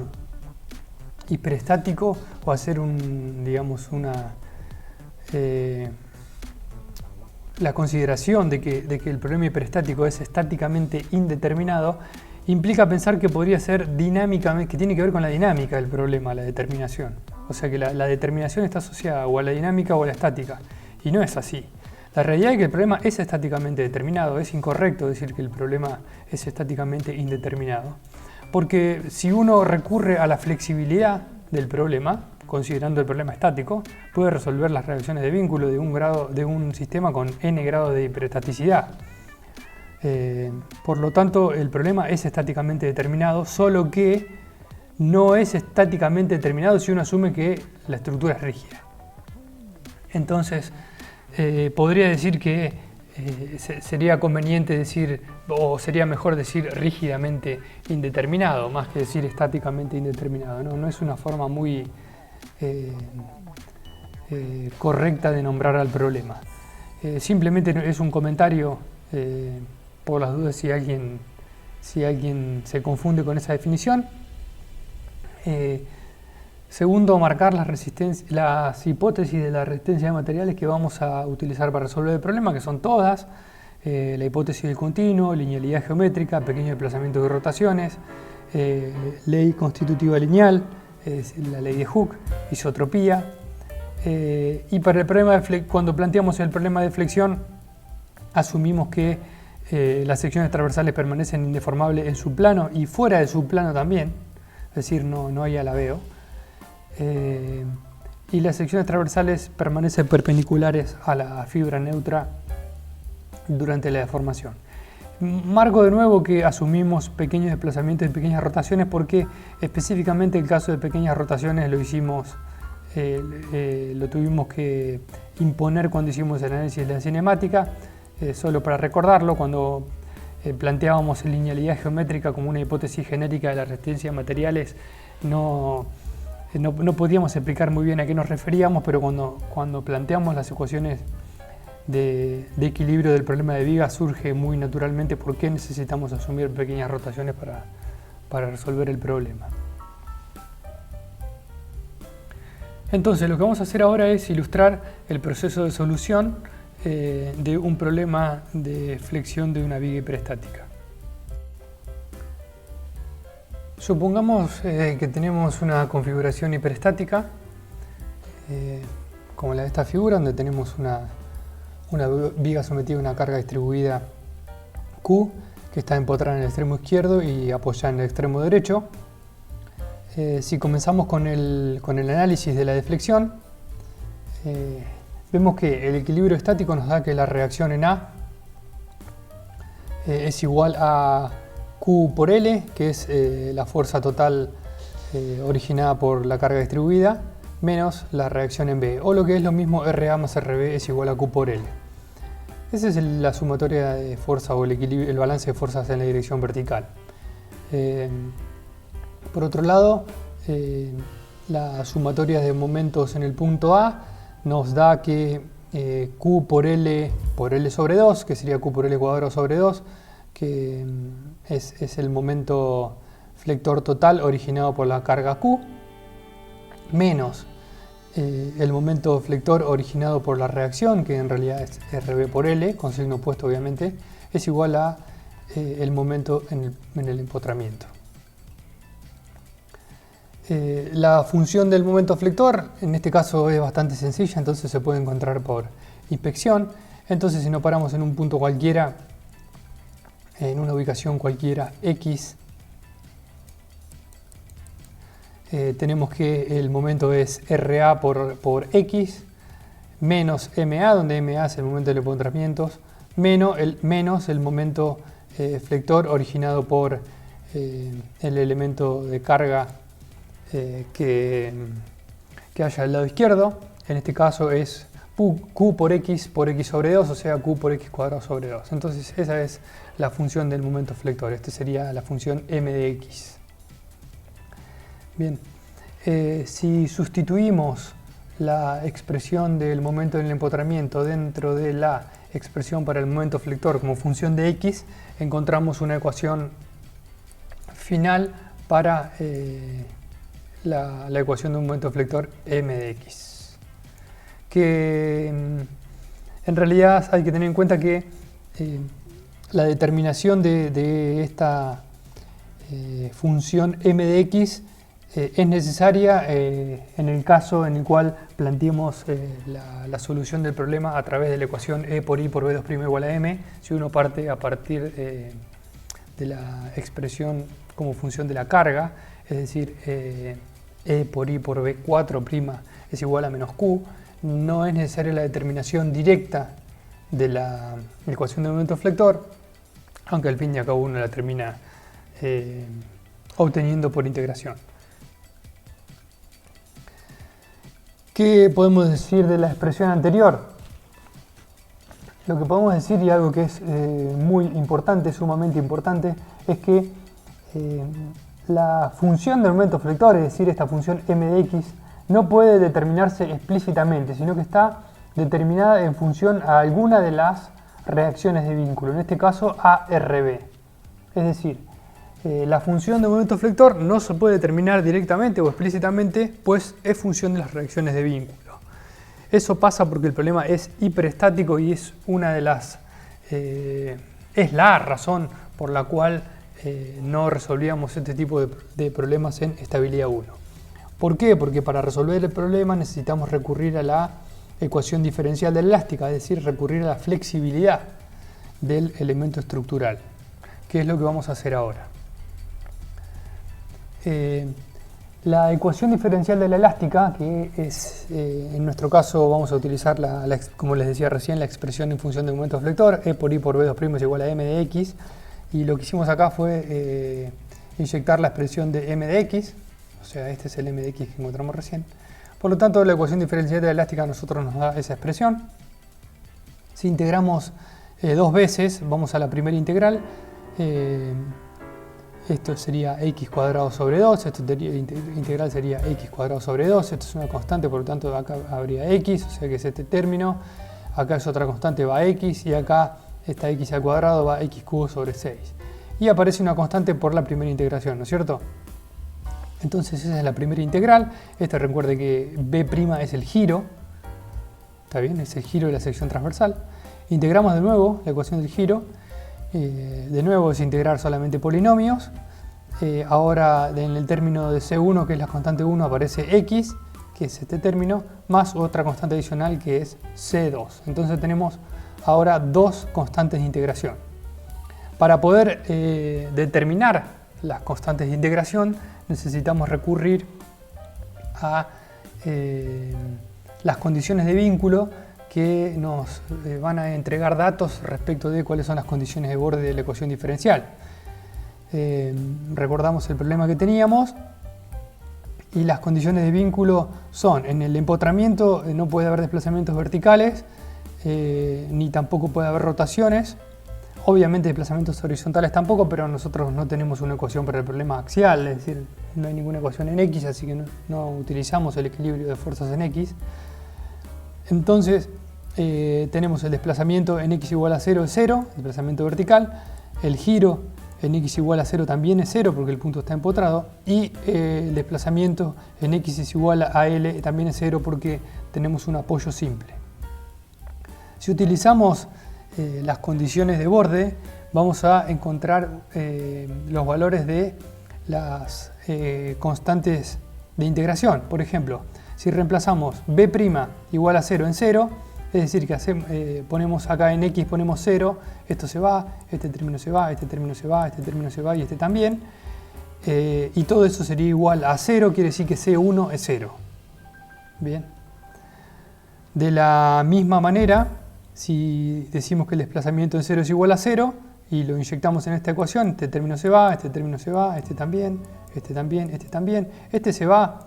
hiperestático o hacer la consideración de que el problema hiperestático es estáticamente indeterminado implica pensar que podría ser dinámicamente, que tiene que ver con la dinámica del problema, la determinación. O sea que la determinación está asociada o a la dinámica o a la estática, y no es así. La realidad es que el problema es estáticamente determinado. Es incorrecto decir que el problema es estáticamente indeterminado, porque si uno recurre a la flexibilidad del problema, considerando el problema estático, puede resolver las reacciones de vínculo de un sistema con n grados de hiperestaticidad. Por lo tanto, el problema es estáticamente determinado, solo que no es estáticamente determinado si uno asume que la estructura es rígida. Entonces, podría decir que sería conveniente decir, o sería mejor decir rígidamente indeterminado, más que decir estáticamente indeterminado. No es una forma muy correcta de nombrar al problema. Simplemente es un comentario por las dudas si alguien se confunde con esa definición. Segundo, marcar las hipótesis de la resistencia de materiales que vamos a utilizar para resolver el problema, que son todas. La hipótesis del continuo, linealidad geométrica, pequeño desplazamiento de rotaciones, ley constitutiva lineal, la ley de Hooke, isotropía. Y para el problema cuando planteamos el problema de flexión, asumimos que las secciones transversales permanecen indeformables en su plano y fuera de su plano también, es decir, no hay alabeo. Y las secciones transversales permanecen perpendiculares a la fibra neutra durante la deformación. Marco de nuevo que asumimos pequeños desplazamientos y pequeñas rotaciones porque específicamente el caso de pequeñas rotaciones lo tuvimos que imponer cuando hicimos el análisis de la cinemática. Solo para recordarlo, cuando planteábamos linealidad geométrica como una hipótesis genérica de la resistencia de materiales, no podíamos explicar muy bien a qué nos referíamos, pero cuando planteamos las ecuaciones de equilibrio del problema de viga surge muy naturalmente por qué necesitamos asumir pequeñas rotaciones para resolver el problema. Entonces lo que vamos a hacer ahora es ilustrar el proceso de solución de un problema de flexión de una viga hiperestática. Supongamos que tenemos una configuración hiperestática como la de esta figura, donde tenemos una viga sometida a una carga distribuida Q que está empotrada en el extremo izquierdo y apoyada en el extremo derecho. Si comenzamos con el análisis de la deflexión, vemos que el equilibrio estático nos da que la reacción en A es igual a Q por L, que es la fuerza total originada por la carga distribuida, menos la reacción en B, o lo que es lo mismo, RA más RB es igual a Q por L. Esa es la sumatoria de fuerza o el balance de fuerzas en la dirección vertical. Por otro lado, la sumatoria de momentos en el punto A nos da que Q por L sobre 2, que sería Q por L cuadrado sobre 2, que es el momento flector total originado por la carga Q, menos el momento flector originado por la reacción, que en realidad es RB por L, con signo opuesto obviamente, es igual a el momento en el empotramiento. La función del momento flector, en este caso es bastante sencilla, entonces se puede encontrar por inspección. Entonces si nos paramos en un punto cualquiera, en una ubicación cualquiera X, tenemos que el momento es RA por X menos MA, donde MA es el momento de empotramientos, menos el momento flector originado por el elemento de carga que haya al lado izquierdo. En este caso es Q por X sobre 2, o sea Q por X cuadrado sobre 2. Entonces esa es la función del momento flector. Esta sería la función M de X. Bien, si sustituimos la expresión del momento del empotramiento dentro de la expresión para el momento flector como función de X, encontramos una ecuación final para la ecuación de un momento flector M de X. Que en realidad hay que tener en cuenta que la determinación de esta función M de X es necesaria en el caso en el cual planteemos la solución del problema a través de la ecuación E por I por B2' igual a M, si uno parte a partir de la expresión como función de la carga, es decir, E por I por B4' es igual a menos Q, no es necesaria la determinación directa de la ecuación del momento flector, aunque al fin y al cabo uno la termina obteniendo por integración. ¿Qué podemos decir de la expresión anterior? Lo que podemos decir, y algo que es muy importante, sumamente importante, es que la función del momento flector, es decir, esta función M de X, no puede determinarse explícitamente, sino que está determinada en función a alguna de las reacciones de vínculo, en este caso ARB. Es decir, la función de momento flector no se puede determinar directamente o explícitamente, pues es función de las reacciones de vínculo. Eso pasa porque el problema es hiperestático y es una de las es la razón por la cual no resolvíamos este tipo de problemas en estabilidad 1. ¿Por qué? Porque para resolver el problema necesitamos recurrir a la ecuación diferencial de la elástica, es decir, recurrir a la flexibilidad del elemento estructural, que es lo que vamos a hacer ahora. La ecuación diferencial de la elástica, que es, en nuestro caso vamos a utilizar, como les decía recién, la expresión en función de momento flector, E por I por B2' es igual a M de X, y lo que hicimos acá fue inyectar la expresión de M de X, o sea, este es el M de X que encontramos recién. Por lo tanto, la ecuación diferencial de la elástica a nosotros nos da esa expresión. Si integramos dos veces, vamos a la primera integral. Esto sería x cuadrado sobre 2, esto integral sería x cuadrado sobre 2, esto es una constante, por lo tanto acá habría x, o sea que es este término, acá es otra constante, va x, y acá esta x al cuadrado va x cubo sobre 6. Y aparece una constante por la primera integración, ¿no es cierto? Entonces esa es la primera integral. Recuerde que b' es el giro, ¿está bien? Es el giro de la sección transversal. Integramos de nuevo la ecuación del giro. De nuevo es integrar solamente polinomios. Ahora en el término de C1, que es la constante 1, aparece x, que es este término, más otra constante adicional que es C2. Entonces tenemos ahora dos constantes de integración. Para poder determinar las constantes de integración necesitamos recurrir a las condiciones de vínculo que nos van a entregar datos respecto de cuáles son las condiciones de borde de la ecuación diferencial. Recordamos el problema que teníamos y las condiciones de vínculo son: en el empotramiento no puede haber desplazamientos verticales, ni tampoco puede haber rotaciones. Obviamente desplazamientos horizontales tampoco, pero nosotros no tenemos una ecuación para el problema axial, es decir, no hay ninguna ecuación en X, así que no utilizamos el equilibrio de fuerzas en X. Entonces tenemos el desplazamiento en X igual a 0 es 0, desplazamiento vertical, el giro en X igual a 0 también es 0 porque el punto está empotrado, y el desplazamiento en X es igual a L también es 0 porque tenemos un apoyo simple. Si utilizamos las condiciones de borde, vamos a encontrar los valores de las constantes de integración. Por ejemplo, si reemplazamos b' igual a 0 en 0, es decir, que ponemos acá en x ponemos 0, esto se va, este término se va, este término se va, este término se va y este también, y todo eso sería igual a 0, quiere decir que C1 es 0. Bien. De la misma manera, si decimos que el desplazamiento en 0 es igual a 0 y lo inyectamos en esta ecuación, este término se va, este término se va, este también, este también, este también, este se va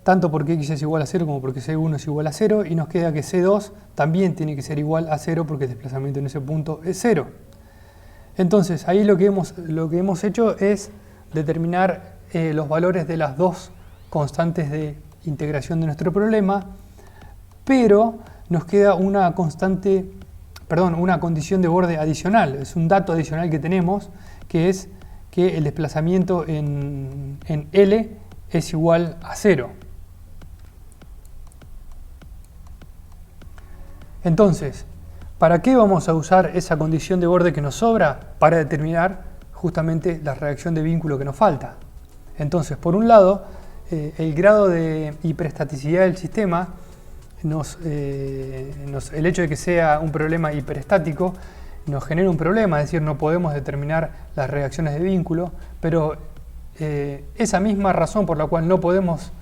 tanto porque x es igual a 0 como porque C1 es igual a 0, y nos queda que C2 también tiene que ser igual a 0 porque el desplazamiento en ese punto es 0. Entonces ahí lo que hemos hecho es determinar los valores de las dos constantes de integración de nuestro problema, pero nos queda una condición de borde adicional, es un dato adicional que tenemos, que es que el desplazamiento en L es igual a 0. Entonces, ¿para qué vamos a usar esa condición de borde que nos sobra? Para determinar justamente la reacción de vínculo que nos falta. Entonces, por un lado, el grado de hiperestaticidad del sistema, el hecho de que sea un problema hiperestático nos genera un problema, es decir, no podemos determinar las reacciones de vínculo, pero esa misma razón por la cual no podemos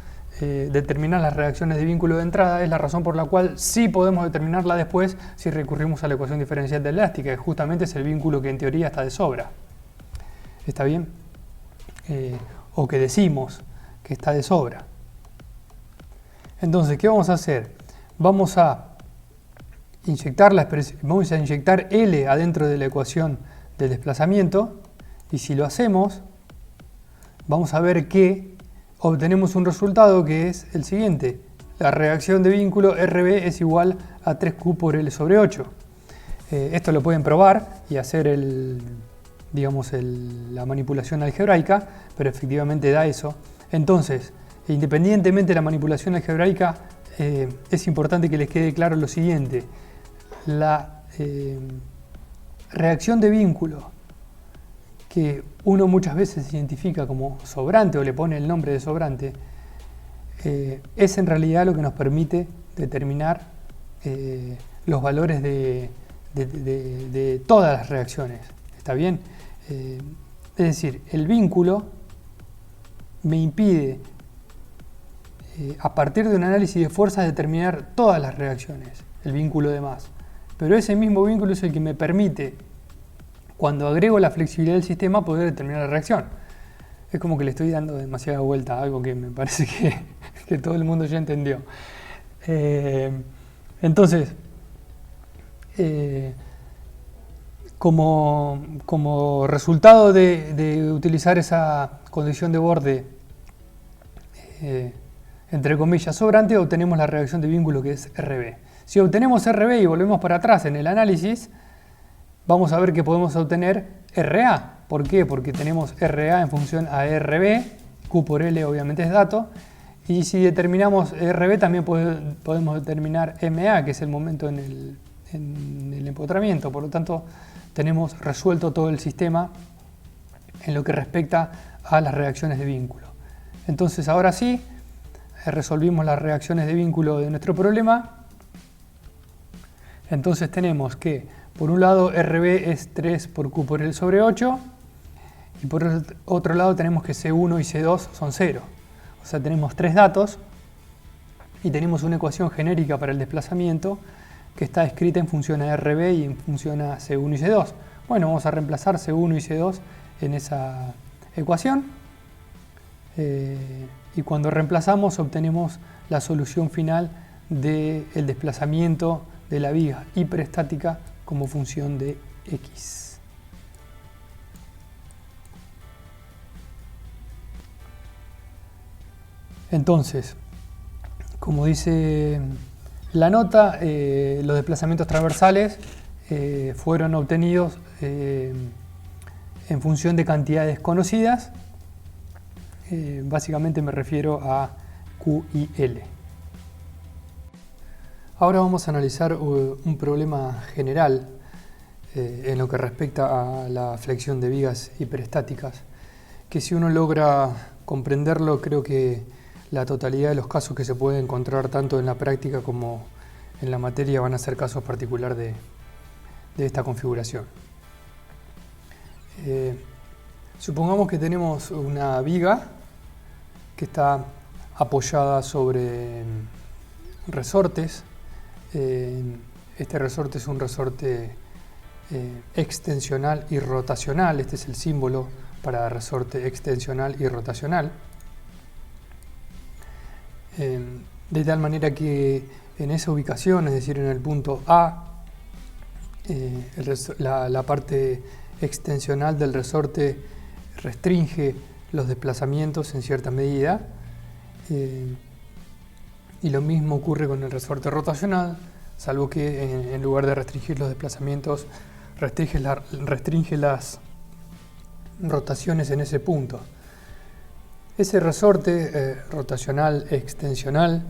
determinar las reacciones de vínculo de entrada es la razón por la cual sí podemos determinarla después si recurrimos a la ecuación diferencial de elástica, que justamente es el vínculo que en teoría está de sobra. ¿Está bien? O que decimos que está de sobra. Entonces, ¿qué vamos a hacer? Vamos a inyectar L adentro de la ecuación del desplazamiento, y si lo hacemos, vamos a ver que obtenemos un resultado que es el siguiente. la reacción de vínculo RB es igual a 3Q por L sobre 8. Esto lo pueden probar y hacer la manipulación algebraica, pero efectivamente da eso. Entonces, independientemente de la manipulación algebraica, es importante que les quede claro lo siguiente. La reacción de vínculo, que uno muchas veces identifica como sobrante o le pone el nombre de sobrante, es en realidad lo que nos permite determinar los valores de todas las reacciones. ¿Está bien? Es decir, el vínculo me impide, a partir de un análisis de fuerzas, determinar todas las reacciones, el vínculo de más. Pero ese mismo vínculo es el que me permite, cuando agrego la flexibilidad del sistema, poder determinar la reacción. Es como que le estoy dando demasiada vuelta a algo que me parece que todo el mundo ya entendió. Entonces, como resultado de utilizar esa condición de borde, entre comillas, sobrante, obtenemos la reacción de vínculo, que es RB. Si obtenemos RB y volvemos para atrás en el análisis, vamos a ver que podemos obtener RA. ¿Por qué? Porque tenemos RA en función a RB, Q por L obviamente es dato, y si determinamos RB también podemos determinar MA, que es el momento en el empotramiento. Por lo tanto, tenemos resuelto todo el sistema en lo que respecta a las reacciones de vínculo. Entonces, ahora sí, resolvimos las reacciones de vínculo de nuestro problema. Entonces tenemos que, por un lado, RB es 3 por Q por L sobre 8, y por otro lado tenemos que C1 y C2 son 0. O sea, tenemos tres datos y tenemos una ecuación genérica para el desplazamiento que está escrita en función a RB y en función a C1 y C2. Bueno, vamos a reemplazar C1 y C2 en esa ecuación. Y cuando reemplazamos obtenemos la solución final del desplazamiento de la viga hiperestática como función de X. Entonces, como dice la nota, los desplazamientos transversales fueron obtenidos en función de cantidades conocidas. Básicamente me refiero a Q y L. Ahora vamos a analizar un problema general en lo que respecta a la flexión de vigas hiperestáticas, que si uno logra comprenderlo, creo que la totalidad de los casos que se pueden encontrar tanto en la práctica como en la materia van a ser casos particulares de esta configuración. Supongamos que tenemos una viga que está apoyada sobre resortes. Este resorte es un resorte extensional y rotacional. Este es el símbolo para resorte extensional y rotacional. De tal manera que en esa ubicación, es decir, en el punto A, la parte extensional del resorte restringe los desplazamientos en cierta medida, y lo mismo ocurre con el resorte rotacional, salvo que en lugar de restringir los desplazamientos, restringe las rotaciones en ese punto. Ese resorte rotacional extensional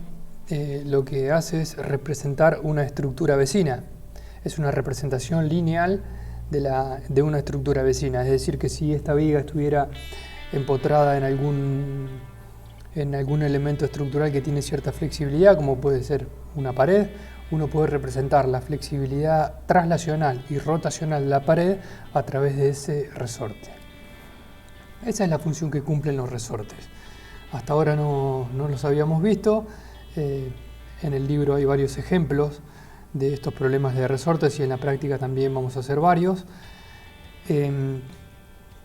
lo que hace es representar una estructura vecina. Es una representación lineal de una estructura vecina. Es decir, que si esta viga estuviera empotrada en algún elemento estructural que tiene cierta flexibilidad, como puede ser una pared, uno puede representar la flexibilidad traslacional y rotacional de la pared a través de ese resorte. Esa es la función que cumplen los resortes. Hasta ahora no los habíamos visto. En el libro hay varios ejemplos de estos problemas de resortes y en la práctica también vamos a hacer varios.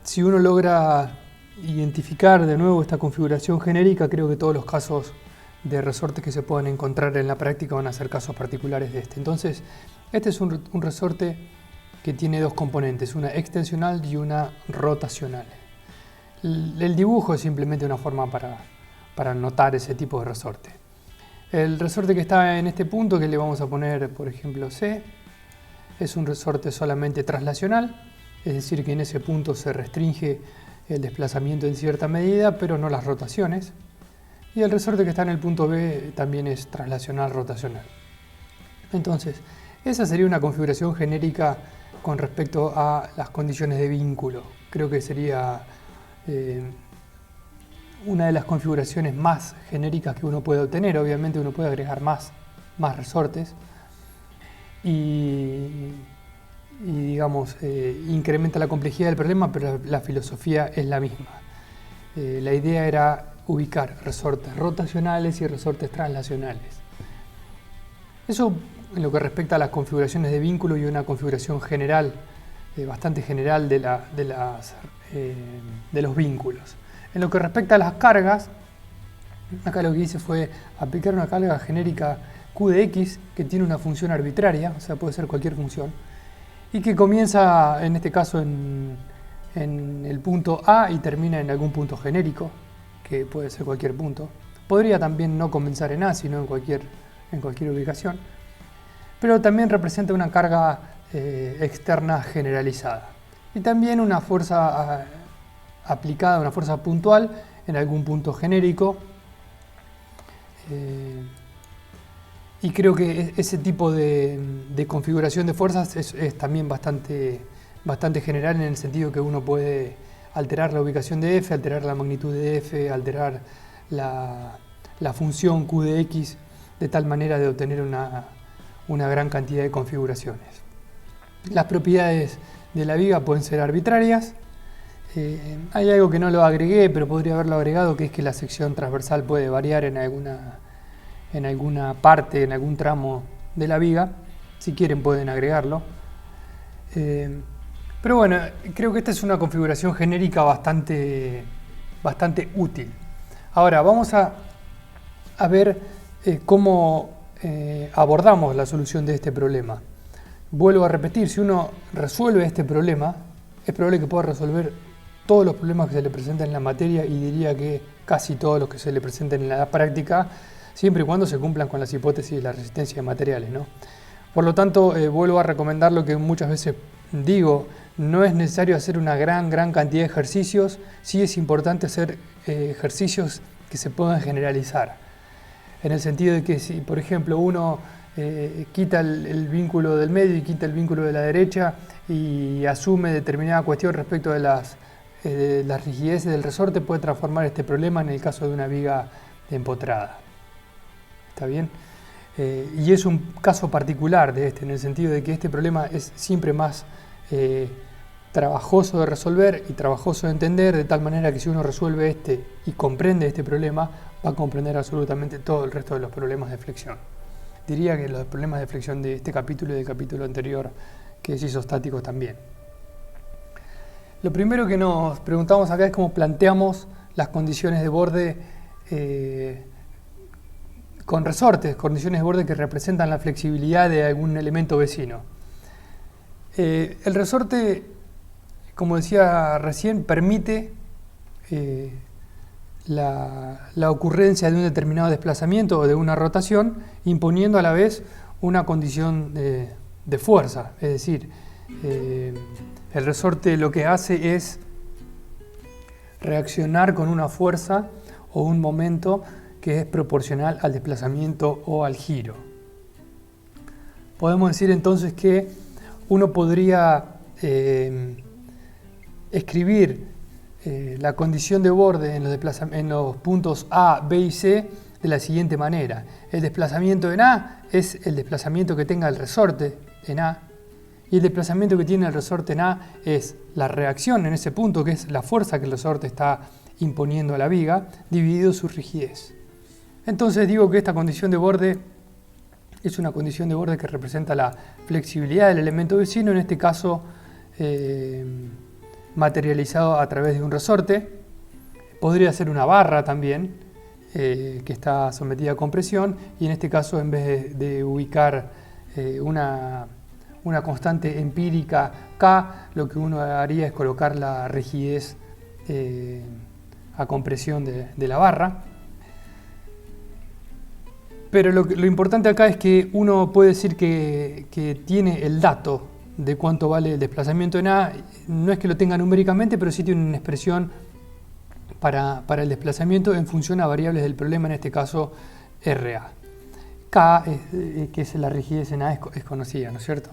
Si uno logra identificar de nuevo esta configuración genérica, creo que todos los casos de resortes que se puedan encontrar en la práctica van a ser casos particulares de este. Entonces, este es un resorte que tiene dos componentes, una extensional y una rotacional. El dibujo es simplemente una forma para notar ese tipo de resorte. El resorte que está en este punto, que le vamos a poner por ejemplo C, es un resorte solamente traslacional, es decir que en ese punto se restringe el desplazamiento en cierta medida, pero no las rotaciones. Y el resorte que está en el punto B también es traslacional rotacional. Entonces, esa sería una configuración genérica con respecto a las condiciones de vínculo. Creo que sería una de las configuraciones más genéricas que uno puede obtener. Obviamente uno puede agregar más resortes y digamos, incrementa la complejidad del problema, pero la filosofía es la misma. La idea era ubicar resortes rotacionales y resortes translacionales. Eso en lo que respecta a las configuraciones de vínculo y una configuración general, bastante general de los vínculos. En lo que respecta a las cargas, acá lo que hice fue aplicar una carga genérica Q de X que tiene una función arbitraria, o sea, puede ser cualquier función, y que comienza en este caso en el punto A y termina en algún punto genérico, que puede ser cualquier punto. Podría también no comenzar en A, sino en cualquier ubicación, pero también representa una carga externa generalizada y también una fuerza aplicada, una fuerza puntual en algún punto genérico. Y creo que ese tipo de configuración de fuerzas es también bastante general, en el sentido que uno puede alterar la ubicación de F, alterar la magnitud de F, alterar la función Q de X, de tal manera de obtener una gran cantidad de configuraciones. Las propiedades de la viga pueden ser arbitrarias. Hay algo que no lo agregué, pero podría haberlo agregado, que es que la sección transversal puede variar en alguna parte, en algún tramo de la viga. Si quieren pueden agregarlo. Pero bueno, creo que esta es una configuración genérica bastante útil. Ahora vamos a ver cómo abordamos la solución de este problema. Vuelvo a repetir, si uno resuelve este problema, es probable que pueda resolver todos los problemas que se le presentan en la materia, y diría que casi todos los que se le presenten en la práctica, siempre y cuando se cumplan con las hipótesis de la resistencia de materiales, ¿no? Por lo tanto, vuelvo a recomendar lo que muchas veces digo: no es necesario hacer una gran cantidad de ejercicios. Sí es importante hacer ejercicios que se puedan generalizar, en el sentido de que si, por ejemplo, uno quita el vínculo del medio y quita el vínculo de la derecha y asume determinada cuestión respecto de las rigideces del resorte, puede transformar este problema en el caso de una viga empotrada. ¿Está bien? Y es un caso particular de en el sentido de que este problema es siempre más trabajoso de resolver y trabajoso de entender, de tal manera que si uno resuelve y comprende este problema, va a comprender absolutamente todo el resto de los problemas de flexión. Diría que los problemas de flexión de este capítulo y del capítulo anterior, que es isostático, también. Lo primero que nos preguntamos acá es cómo planteamos las condiciones de borde con resortes, condiciones de borde que representan la flexibilidad de algún elemento vecino. El resorte, como decía recién, permite la ocurrencia de un determinado desplazamiento o de una rotación, imponiendo a la vez una condición de fuerza. Es decir, el resorte lo que hace es reaccionar con una fuerza o un momento que es proporcional al desplazamiento o al giro. Podemos decir entonces que uno podría escribir la condición de borde en los puntos A, B y C de la siguiente manera: el desplazamiento en A es el desplazamiento que tenga el resorte en A, y el desplazamiento que tiene el resorte en A es la reacción en ese punto, que es la fuerza que el resorte está imponiendo a la viga, dividido su rigidez. Entonces digo que esta condición de borde es una condición de borde que representa la flexibilidad del elemento vecino, en este caso materializado a través de un resorte. Podría ser una barra también, que está sometida a compresión, y en este caso, en vez de ubicar una constante empírica K, lo que uno haría es colocar la rigidez a compresión de la barra. Pero lo importante acá es que uno puede decir que tiene el dato de cuánto vale el desplazamiento en A. No es que lo tenga numéricamente, pero sí tiene una expresión para el desplazamiento en función a variables del problema, en este caso RA. K, que es la rigidez en A, es conocida, ¿no es cierto?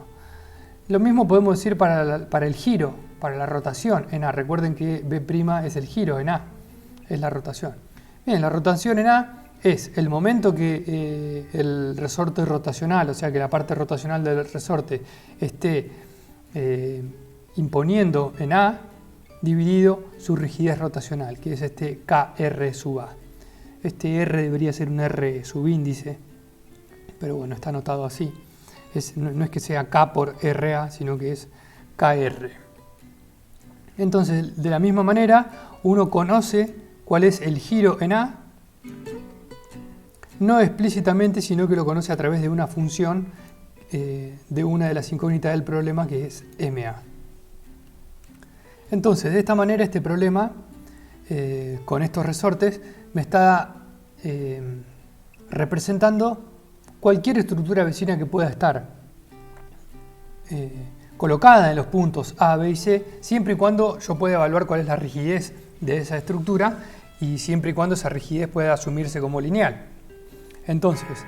Lo mismo podemos decir para el giro, para la rotación en A. Recuerden que B' es el giro en A, es la rotación. Bien, la rotación en A es el momento que el resorte rotacional, o sea que la parte rotacional del resorte esté imponiendo en A, dividido su rigidez rotacional, que es este KR sub A. Este R debería ser un R subíndice, pero bueno, está anotado así. No es que sea K por RA, sino que es KR. Entonces, de la misma manera, uno conoce cuál es el giro en A, no explícitamente, sino que lo conoce a través de una función de una de las incógnitas del problema, que es MA. Entonces, de esta manera, este problema, con estos resortes, me está representando cualquier estructura vecina que pueda estar colocada en los puntos A, B y C, siempre y cuando yo pueda evaluar cuál es la rigidez de esa estructura y siempre y cuando esa rigidez pueda asumirse como lineal. Entonces,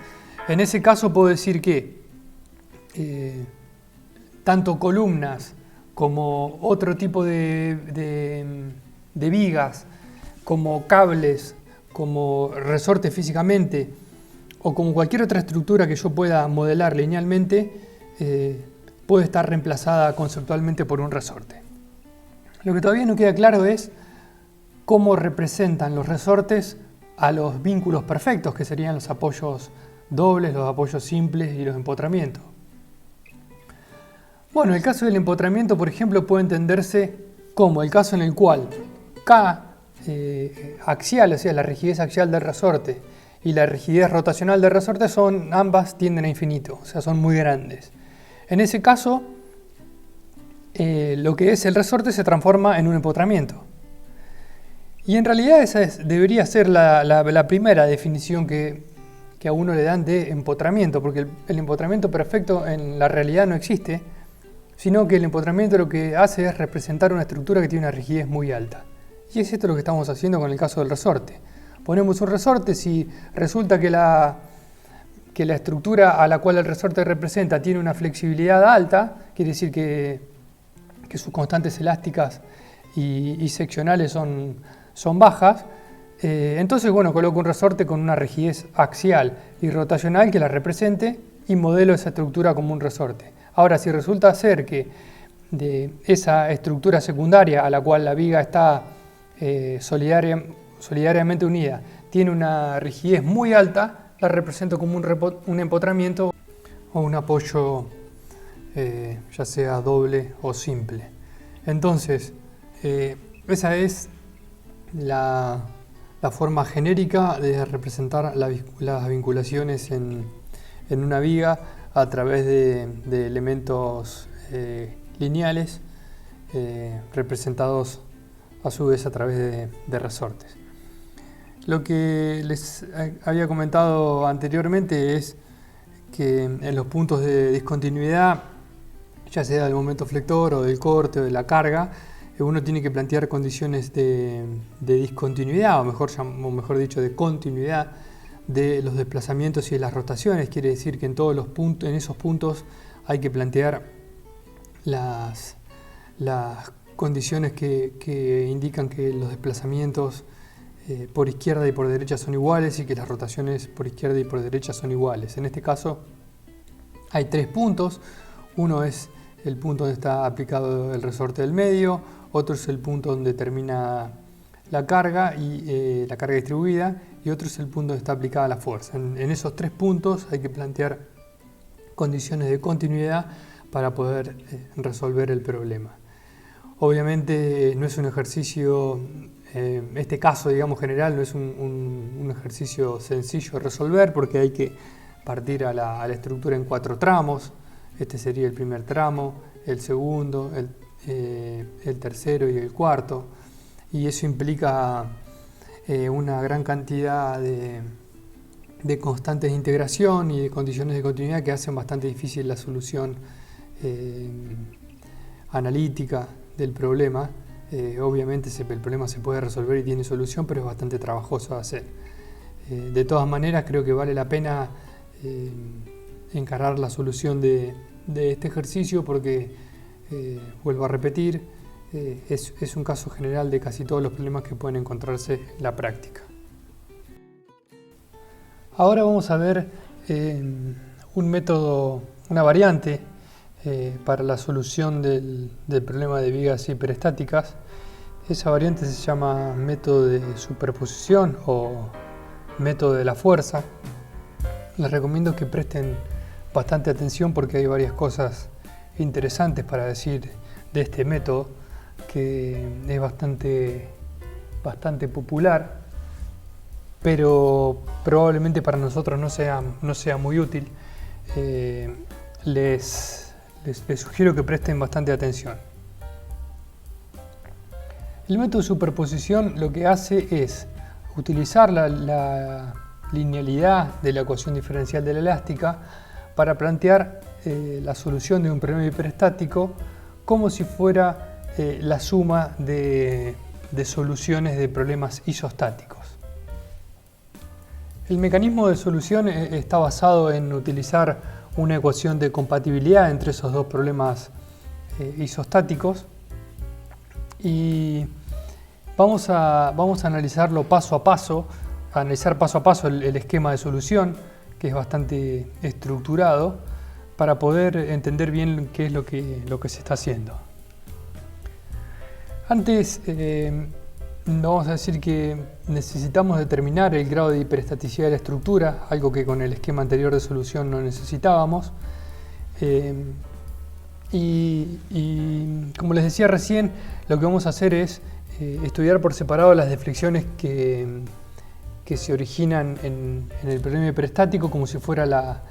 en ese caso puedo decir que tanto columnas como otro tipo de vigas, como cables, como resortes físicamente, o como cualquier otra estructura que yo pueda modelar linealmente, puede estar reemplazada conceptualmente por un resorte. Lo que todavía no queda claro es cómo representan los resortes a los vínculos perfectos, que serían los apoyos dobles, los apoyos simples y los empotramientos. Bueno, el caso del empotramiento, por ejemplo, puede entenderse como el caso en el cual K axial, o sea, la rigidez axial del resorte, y la rigidez rotacional del resorte ambas tienden a infinito, o sea, son muy grandes. En ese caso, lo que es el resorte se transforma en un empotramiento. Y en realidad esa debería ser la primera definición que a uno le dan de empotramiento, porque el empotramiento perfecto en la realidad no existe, sino que el empotramiento lo que hace es representar una estructura que tiene una rigidez muy alta. Y es esto lo que estamos haciendo con el caso del resorte. Ponemos un resorte, si resulta que la estructura a la cual el resorte representa tiene una flexibilidad alta, quiere decir que sus constantes elásticas y seccionales son bajas, entonces bueno, coloco un resorte con una rigidez axial y rotacional que la represente y modelo esa estructura como un resorte. Ahora, si resulta ser que de esa estructura secundaria a la cual la viga está solidariamente unida tiene una rigidez muy alta, la represento como un empotramiento o un apoyo ya sea doble o simple. Entonces, esa es la forma genérica de representar las vinculaciones en una viga a través de elementos lineales representados a su vez a través de resortes. Lo que les había comentado anteriormente es que en los puntos de discontinuidad, ya sea del momento flector o del corte o de la carga, uno tiene que plantear condiciones de discontinuidad, o mejor dicho, de continuidad de los desplazamientos y de las rotaciones. Quiere decir que en esos puntos hay que plantear las condiciones que indican que los desplazamientos por izquierda y por derecha son iguales y que las rotaciones por izquierda y por derecha son iguales. En este caso hay tres puntos. Uno es el punto donde está aplicado el resorte del medio, otro es el punto donde termina la carga y la carga distribuida, y otro es el punto donde está aplicada la fuerza. En esos tres puntos hay que plantear condiciones de continuidad para poder resolver el problema. Obviamente no es un ejercicio, este caso digamos general, no es un ejercicio sencillo de resolver, porque hay que partir a la estructura en 4 tramos. Este sería el primer tramo, el segundo, el tercero y el cuarto, y eso implica una gran cantidad de constantes de integración y de condiciones de continuidad que hacen bastante difícil la solución analítica del problema. Obviamente el problema se puede resolver y tiene solución, pero es bastante trabajoso de hacer. De todas maneras, creo que vale la pena encarar la solución de este ejercicio porque, vuelvo a repetir, es un caso general de casi todos los problemas que pueden encontrarse en la práctica. Ahora vamos a ver un método, una variante para la solución del problema de vigas hiperestáticas. Esa variante se llama método de superposición o método de la fuerza. Les recomiendo que presten bastante atención porque hay varias cosas interesantes para decir de este método, que es bastante popular, pero probablemente para nosotros no sea muy útil. Les sugiero que presten bastante atención. El método de superposición lo que hace es utilizar la linealidad de la ecuación diferencial de la elástica para plantear la solución de un problema hiperestático como si fuera la suma de soluciones de problemas isostáticos. El mecanismo de solución está basado en utilizar una ecuación de compatibilidad entre esos dos problemas isostáticos y vamos a analizarlo paso a paso, analizar paso a paso el esquema de solución, que es bastante estructurado, para poder entender bien qué es lo que se está haciendo. Antes, vamos a decir que necesitamos determinar el grado de hiperestaticidad de la estructura, algo que con el esquema anterior de solución no necesitábamos. Y como les decía recién, lo que vamos a hacer es estudiar por separado las deflexiones que se originan en el problema hiperestático como si fuera la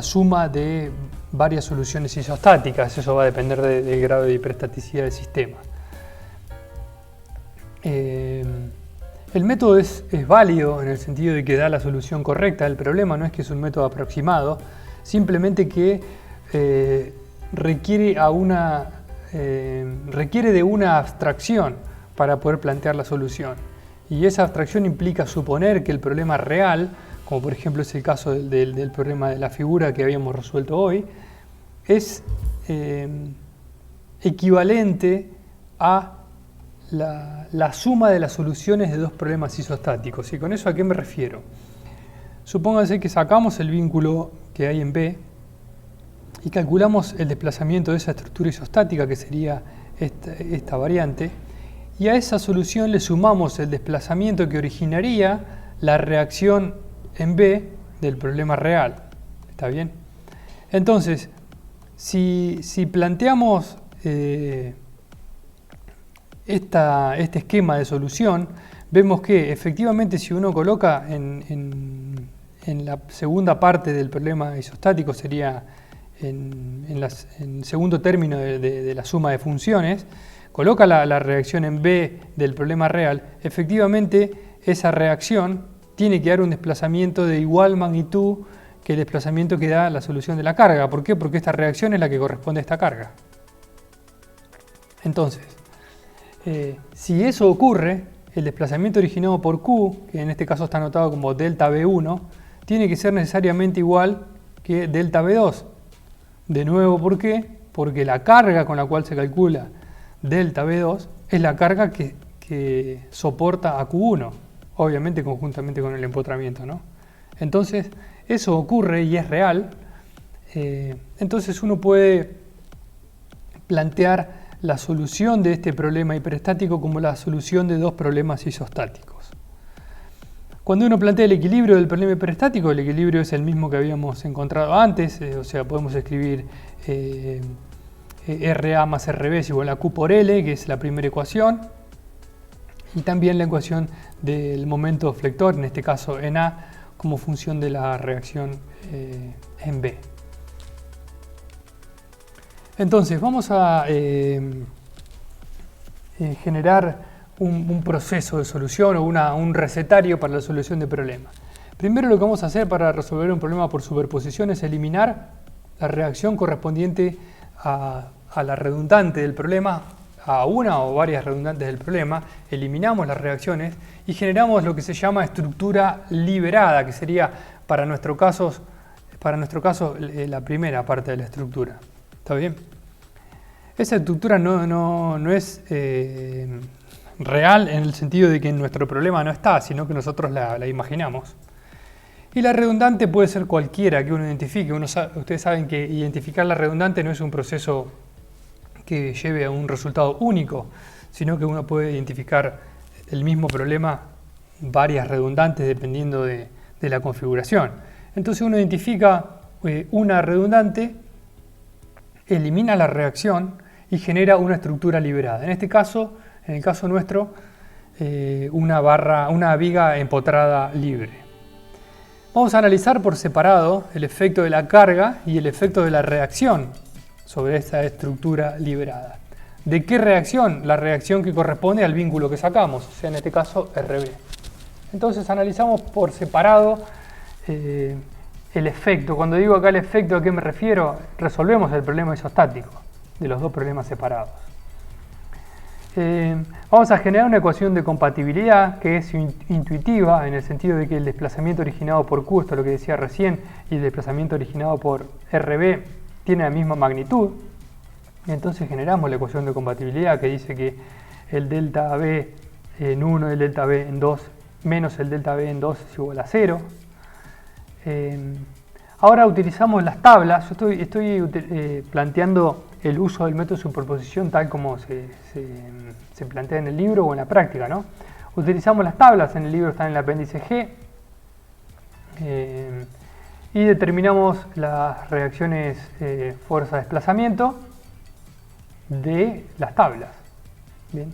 suma de varias soluciones isostáticas. Eso va a depender del grado de hiperestaticidad del sistema. El método es válido en el sentido de que da la solución correcta del problema, no es que es un método aproximado, simplemente que requiere de una abstracción para poder plantear la solución. Y esa abstracción implica suponer que el problema real, como por ejemplo es el caso del problema de la figura que habíamos resuelto hoy, es equivalente a la suma de las soluciones de dos problemas isostáticos. ¿Y con eso a qué me refiero? Supónganse que sacamos el vínculo que hay en B y calculamos el desplazamiento de esa estructura isostática, que sería esta variante, y a esa solución le sumamos el desplazamiento que originaría la reacción en B del problema real. ¿Está bien? Entonces, si planteamos este esquema de solución, vemos que efectivamente si uno coloca en la segunda parte del problema isostático, sería en el segundo término de la suma de funciones, coloca la reacción en B del problema real, efectivamente esa reacción tiene que dar un desplazamiento de igual magnitud que el desplazamiento que da la solución de la carga. ¿Por qué? Porque esta reacción es la que corresponde a esta carga. Entonces, si eso ocurre, el desplazamiento originado por Q, que en este caso está anotado como delta B1, tiene que ser necesariamente igual que delta B2. De nuevo, ¿por qué? Porque la carga con la cual se calcula delta B2 es la carga que soporta a Q1, obviamente conjuntamente con el empotramiento, ¿no? Entonces, eso ocurre y es real. Entonces uno puede plantear la solución de este problema hiperestático como la solución de dos problemas isostáticos. Cuando uno plantea el equilibrio del problema hiperestático, el equilibrio es el mismo que habíamos encontrado antes, o sea, podemos escribir RA más RB es igual a Q por L, que es la primera ecuación, y también la ecuación del momento flector, en este caso en A, como función de la reacción en B. Entonces, vamos a generar un proceso de solución o un recetario para la solución de problemas. Primero lo que vamos a hacer para resolver un problema por superposición es eliminar la reacción correspondiente a la redundante del problema, a una o varias redundantes del problema. Eliminamos las reacciones y generamos lo que se llama estructura liberada, que sería para nuestro caso la primera parte de la estructura. ¿Está bien? Esa estructura no es real en el sentido de que en nuestro problema no está, sino que nosotros la imaginamos. Y la redundante puede ser cualquiera que uno identifique. Ustedes saben que identificar la redundante no es un proceso que lleve a un resultado único, sino que uno puede identificar el mismo problema varias redundantes dependiendo de la configuración. Entonces uno identifica una redundante, elimina la reacción y genera una estructura liberada. En este caso, en el caso nuestro, una viga empotrada libre. Vamos a analizar por separado el efecto de la carga y el efecto de la reacción sobre esta estructura liberada. ¿De qué reacción? La reacción que corresponde al vínculo que sacamos, o sea, en este caso RB. Entonces analizamos por separado el efecto. Cuando digo acá el efecto, ¿a qué me refiero? Resolvemos el problema isostático de los dos problemas separados. Vamos a generar una ecuación de compatibilidad que es intuitiva en el sentido de que el desplazamiento originado por Q, esto es lo que decía recién, y el desplazamiento originado por RB tiene la misma magnitud. Entonces generamos la ecuación de compatibilidad que dice que el delta B en 1 y el delta B en 2 menos el delta B en 2 es igual a 0. Ahora utilizamos las tablas. Yo estoy planteando el uso del método de superposición tal como se plantea en el libro o en la práctica, ¿no? Utilizamos las tablas, en el libro están en el apéndice G, y determinamos las reacciones fuerza-desplazamiento de las tablas. Bien.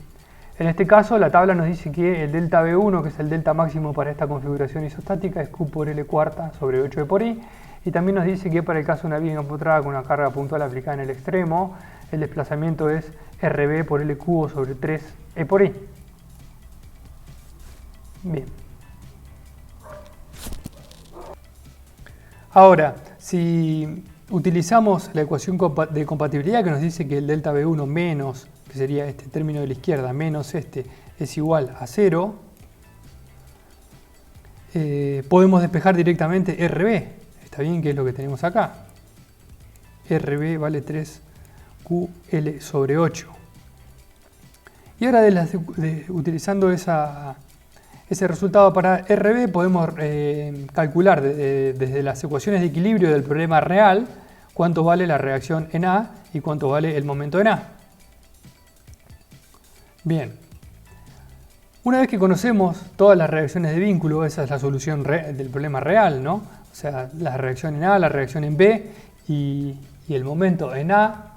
En este caso la tabla nos dice que el delta B1, que es el delta máximo para esta configuración isostática, es Q por L cuarta sobre 8E por I. Y también nos dice que para el caso de una viga empotrada con una carga puntual aplicada en el extremo, el desplazamiento es RB por L cubo sobre 3E por I. Bien. Ahora, si utilizamos la ecuación de compatibilidad que nos dice que el delta B1 menos, que sería este término de la izquierda, menos este, es igual a 0, podemos despejar directamente RB. Está bien, que es lo que tenemos acá. RB vale 3QL sobre 8. Y ahora utilizando ese resultado para RB podemos calcular desde las ecuaciones de equilibrio del problema real cuánto vale la reacción en A y cuánto vale el momento en A. Bien. Una vez que conocemos todas las reacciones de vínculo, esa es la solución del problema real, ¿no? O sea, la reacción en A, la reacción en B y el momento en A,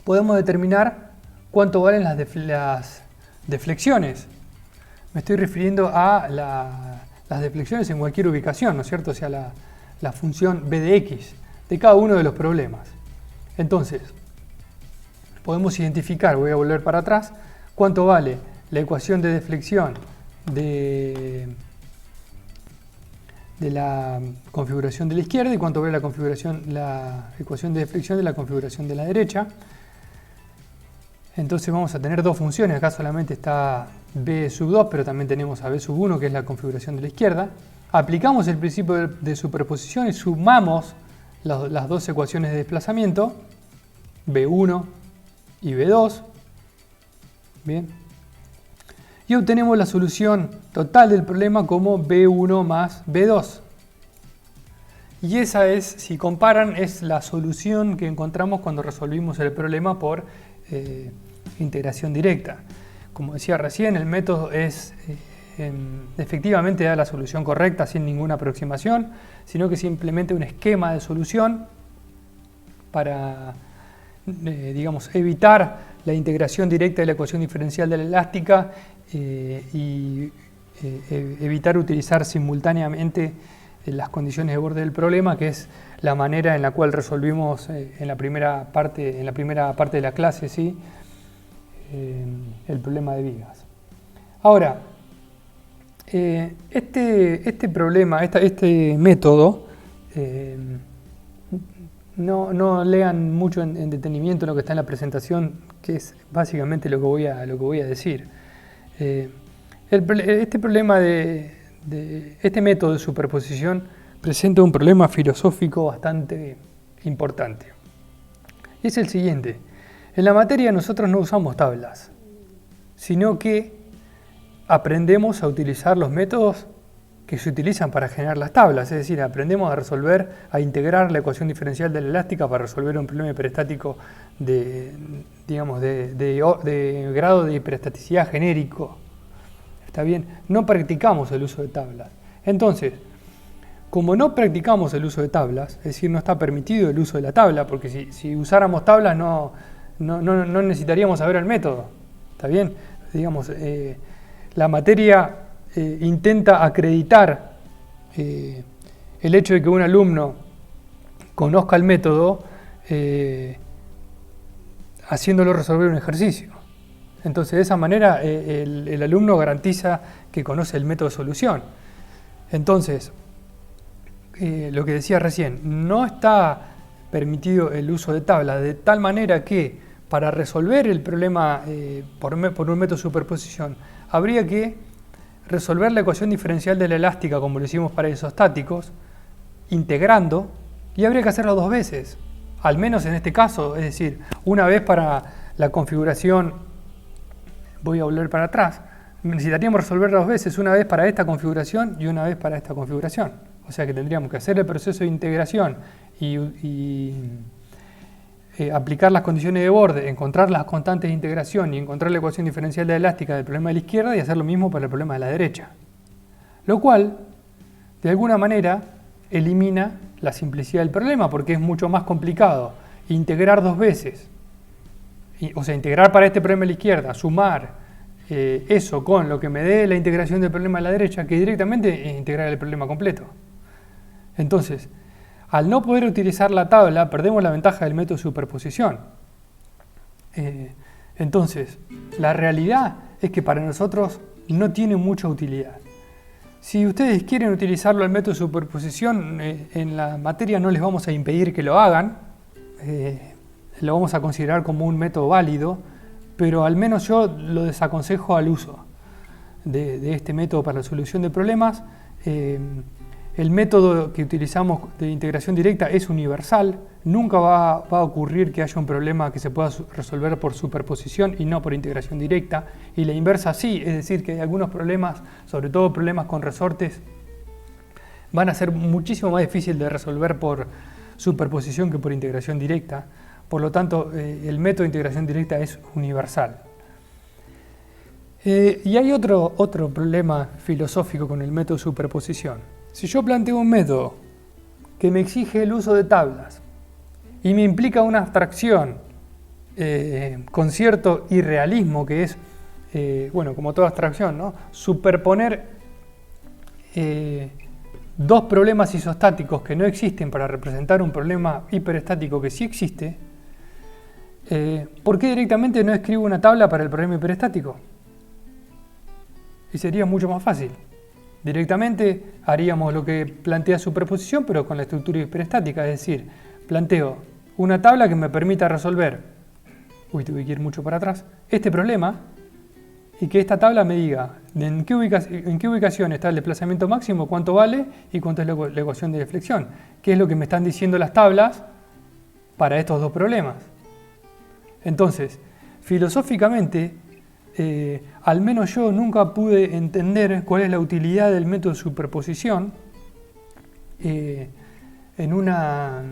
podemos determinar cuánto valen las deflexiones. Me estoy refiriendo a las deflexiones en cualquier ubicación, ¿no es cierto? O sea, la función b de x de cada uno de los problemas. Entonces, podemos identificar, voy a volver para atrás, cuánto vale la ecuación de deflexión de la configuración de la izquierda y cuánto vale la ecuación de deflexión de la configuración de la derecha. Entonces vamos a tener dos funciones, acá solamente está b sub 2, pero también tenemos a b sub 1, que es la configuración de la izquierda. Aplicamos el principio de superposición y sumamos las dos ecuaciones de desplazamiento, b1 y b2. Bien. Y obtenemos la solución total del problema como b1 más b2. Y esa es, si comparan, es la solución que encontramos cuando resolvimos el problema por integración directa. Como decía recién, el método efectivamente da la solución correcta sin ninguna aproximación, sino que simplemente un esquema de solución para digamos, evitar la integración directa de la ecuación diferencial de la elástica y evitar utilizar simultáneamente las condiciones de borde del problema, que es la manera en la cual resolvimos en la primera parte de la clase, ¿sí? El problema de vigas. Ahora, Este problema, este método, no lean mucho en detenimiento lo que está en la presentación, que es básicamente lo que voy a decir. Este problema este método de superposición presenta un problema filosófico bastante importante. Y es el siguiente. En la materia nosotros no usamos tablas, sino que aprendemos a utilizar los métodos que se utilizan para generar las tablas, es decir, aprendemos a integrar la ecuación diferencial de la elástica para resolver un problema hiperestático de grado de hiperestaticidad genérico. ¿Está bien? No practicamos el uso de tablas. Entonces, como no practicamos el uso de tablas, es decir, no está permitido el uso de la tabla, porque si usáramos tablas no necesitaríamos saber el método. ¿Está bien? Digamos, la materia intenta acreditar el hecho de que un alumno conozca el método haciéndolo resolver un ejercicio. Entonces, de esa manera el alumno garantiza que conoce el método de solución. Entonces, lo que decía recién, no está permitido el uso de tablas, de tal manera que para resolver el problema por un método de superposición, habría que resolver la ecuación diferencial de la elástica, como lo hicimos para isostáticos, integrando, y habría que hacerlo 2 veces, al menos en este caso, es decir, una vez para la configuración, voy a volver para atrás, necesitaríamos resolver 2 veces, una vez para esta configuración y una vez para esta configuración. O sea que tendríamos que hacer el proceso de integración y aplicar las condiciones de borde, encontrar las constantes de integración y encontrar la ecuación diferencial de la elástica del problema de la izquierda y hacer lo mismo para el problema de la derecha. Lo cual, de alguna manera, elimina la simplicidad del problema porque es mucho más complicado integrar 2 veces. O sea, integrar para este problema de la izquierda, sumar eso con lo que me dé la integración del problema de la derecha, que directamente integrar el problema completo. Entonces, al no poder utilizar la tabla, perdemos la ventaja del método de superposición. Entonces, la realidad es que para nosotros no tiene mucha utilidad. Si ustedes quieren utilizarlo el método de superposición, en la materia no les vamos a impedir que lo hagan, lo vamos a considerar como un método válido, pero al menos yo lo desaconsejo al uso de este método para la solución de problemas. El método que utilizamos de integración directa es universal, nunca va a ocurrir que haya un problema que se pueda resolver por superposición y no por integración directa, y la inversa sí, es decir, que hay algunos problemas, sobre todo problemas con resortes, van a ser muchísimo más difíciles de resolver por superposición que por integración directa. Por lo tanto, el método de integración directa es universal. Y hay otro problema filosófico con el método de superposición. Si yo planteo un método que me exige el uso de tablas y me implica una abstracción con cierto irrealismo, que es, bueno, como toda abstracción, ¿no? Superponer 2 problemas isostáticos que no existen para representar un problema hiperestático que sí existe, ¿por qué directamente no escribo una tabla para el problema hiperestático? Y sería mucho más fácil. Directamente haríamos lo que plantea superposición, pero con la estructura hiperestática, es decir, planteo una tabla que me permita resolver, tuve que ir mucho para atrás, este problema, y que esta tabla me diga en qué ubicación está el desplazamiento máximo, cuánto vale y cuánto es la ecuación de deflexión, qué es lo que me están diciendo las tablas para estos 2 problemas. Entonces, filosóficamente, al menos yo nunca pude entender cuál es la utilidad del método de superposición en una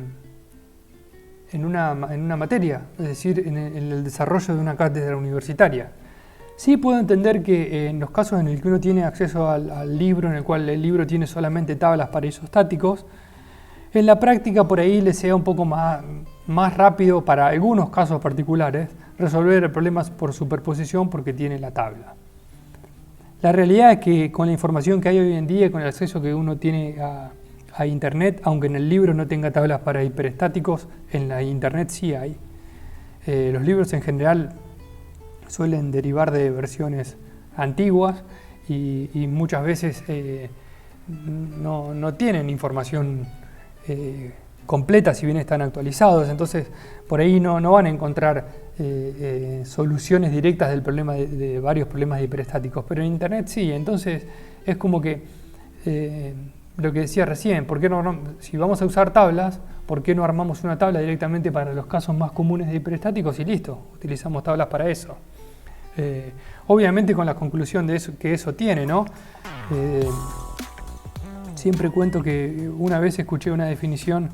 materia, es decir, en el desarrollo de una cátedra universitaria. Sí puedo entender que en los casos en los que uno tiene acceso al libro, en el cual el libro tiene solamente tablas para isostáticos, en la práctica por ahí le sea un poco más rápido para algunos casos particulares resolver problemas por superposición porque tiene la tabla. La realidad es que con la información que hay hoy en día, con el acceso que uno tiene a Internet, aunque en el libro no tenga tablas para hiperestáticos, en la Internet sí hay. Los libros en general suelen derivar de versiones antiguas y muchas veces no tienen información completa, si bien están actualizados. Entonces por ahí no van a encontrar soluciones directas del problema de varios problemas hiperestáticos, pero en internet sí. Entonces es como que lo que decía recién, ¿por qué si vamos a usar tablas, por qué no armamos una tabla directamente para los casos más comunes de hiperestáticos y listo, utilizamos tablas para eso? Obviamente con la conclusión de eso, que eso tiene, ¿no? Siempre cuento que una vez escuché una definición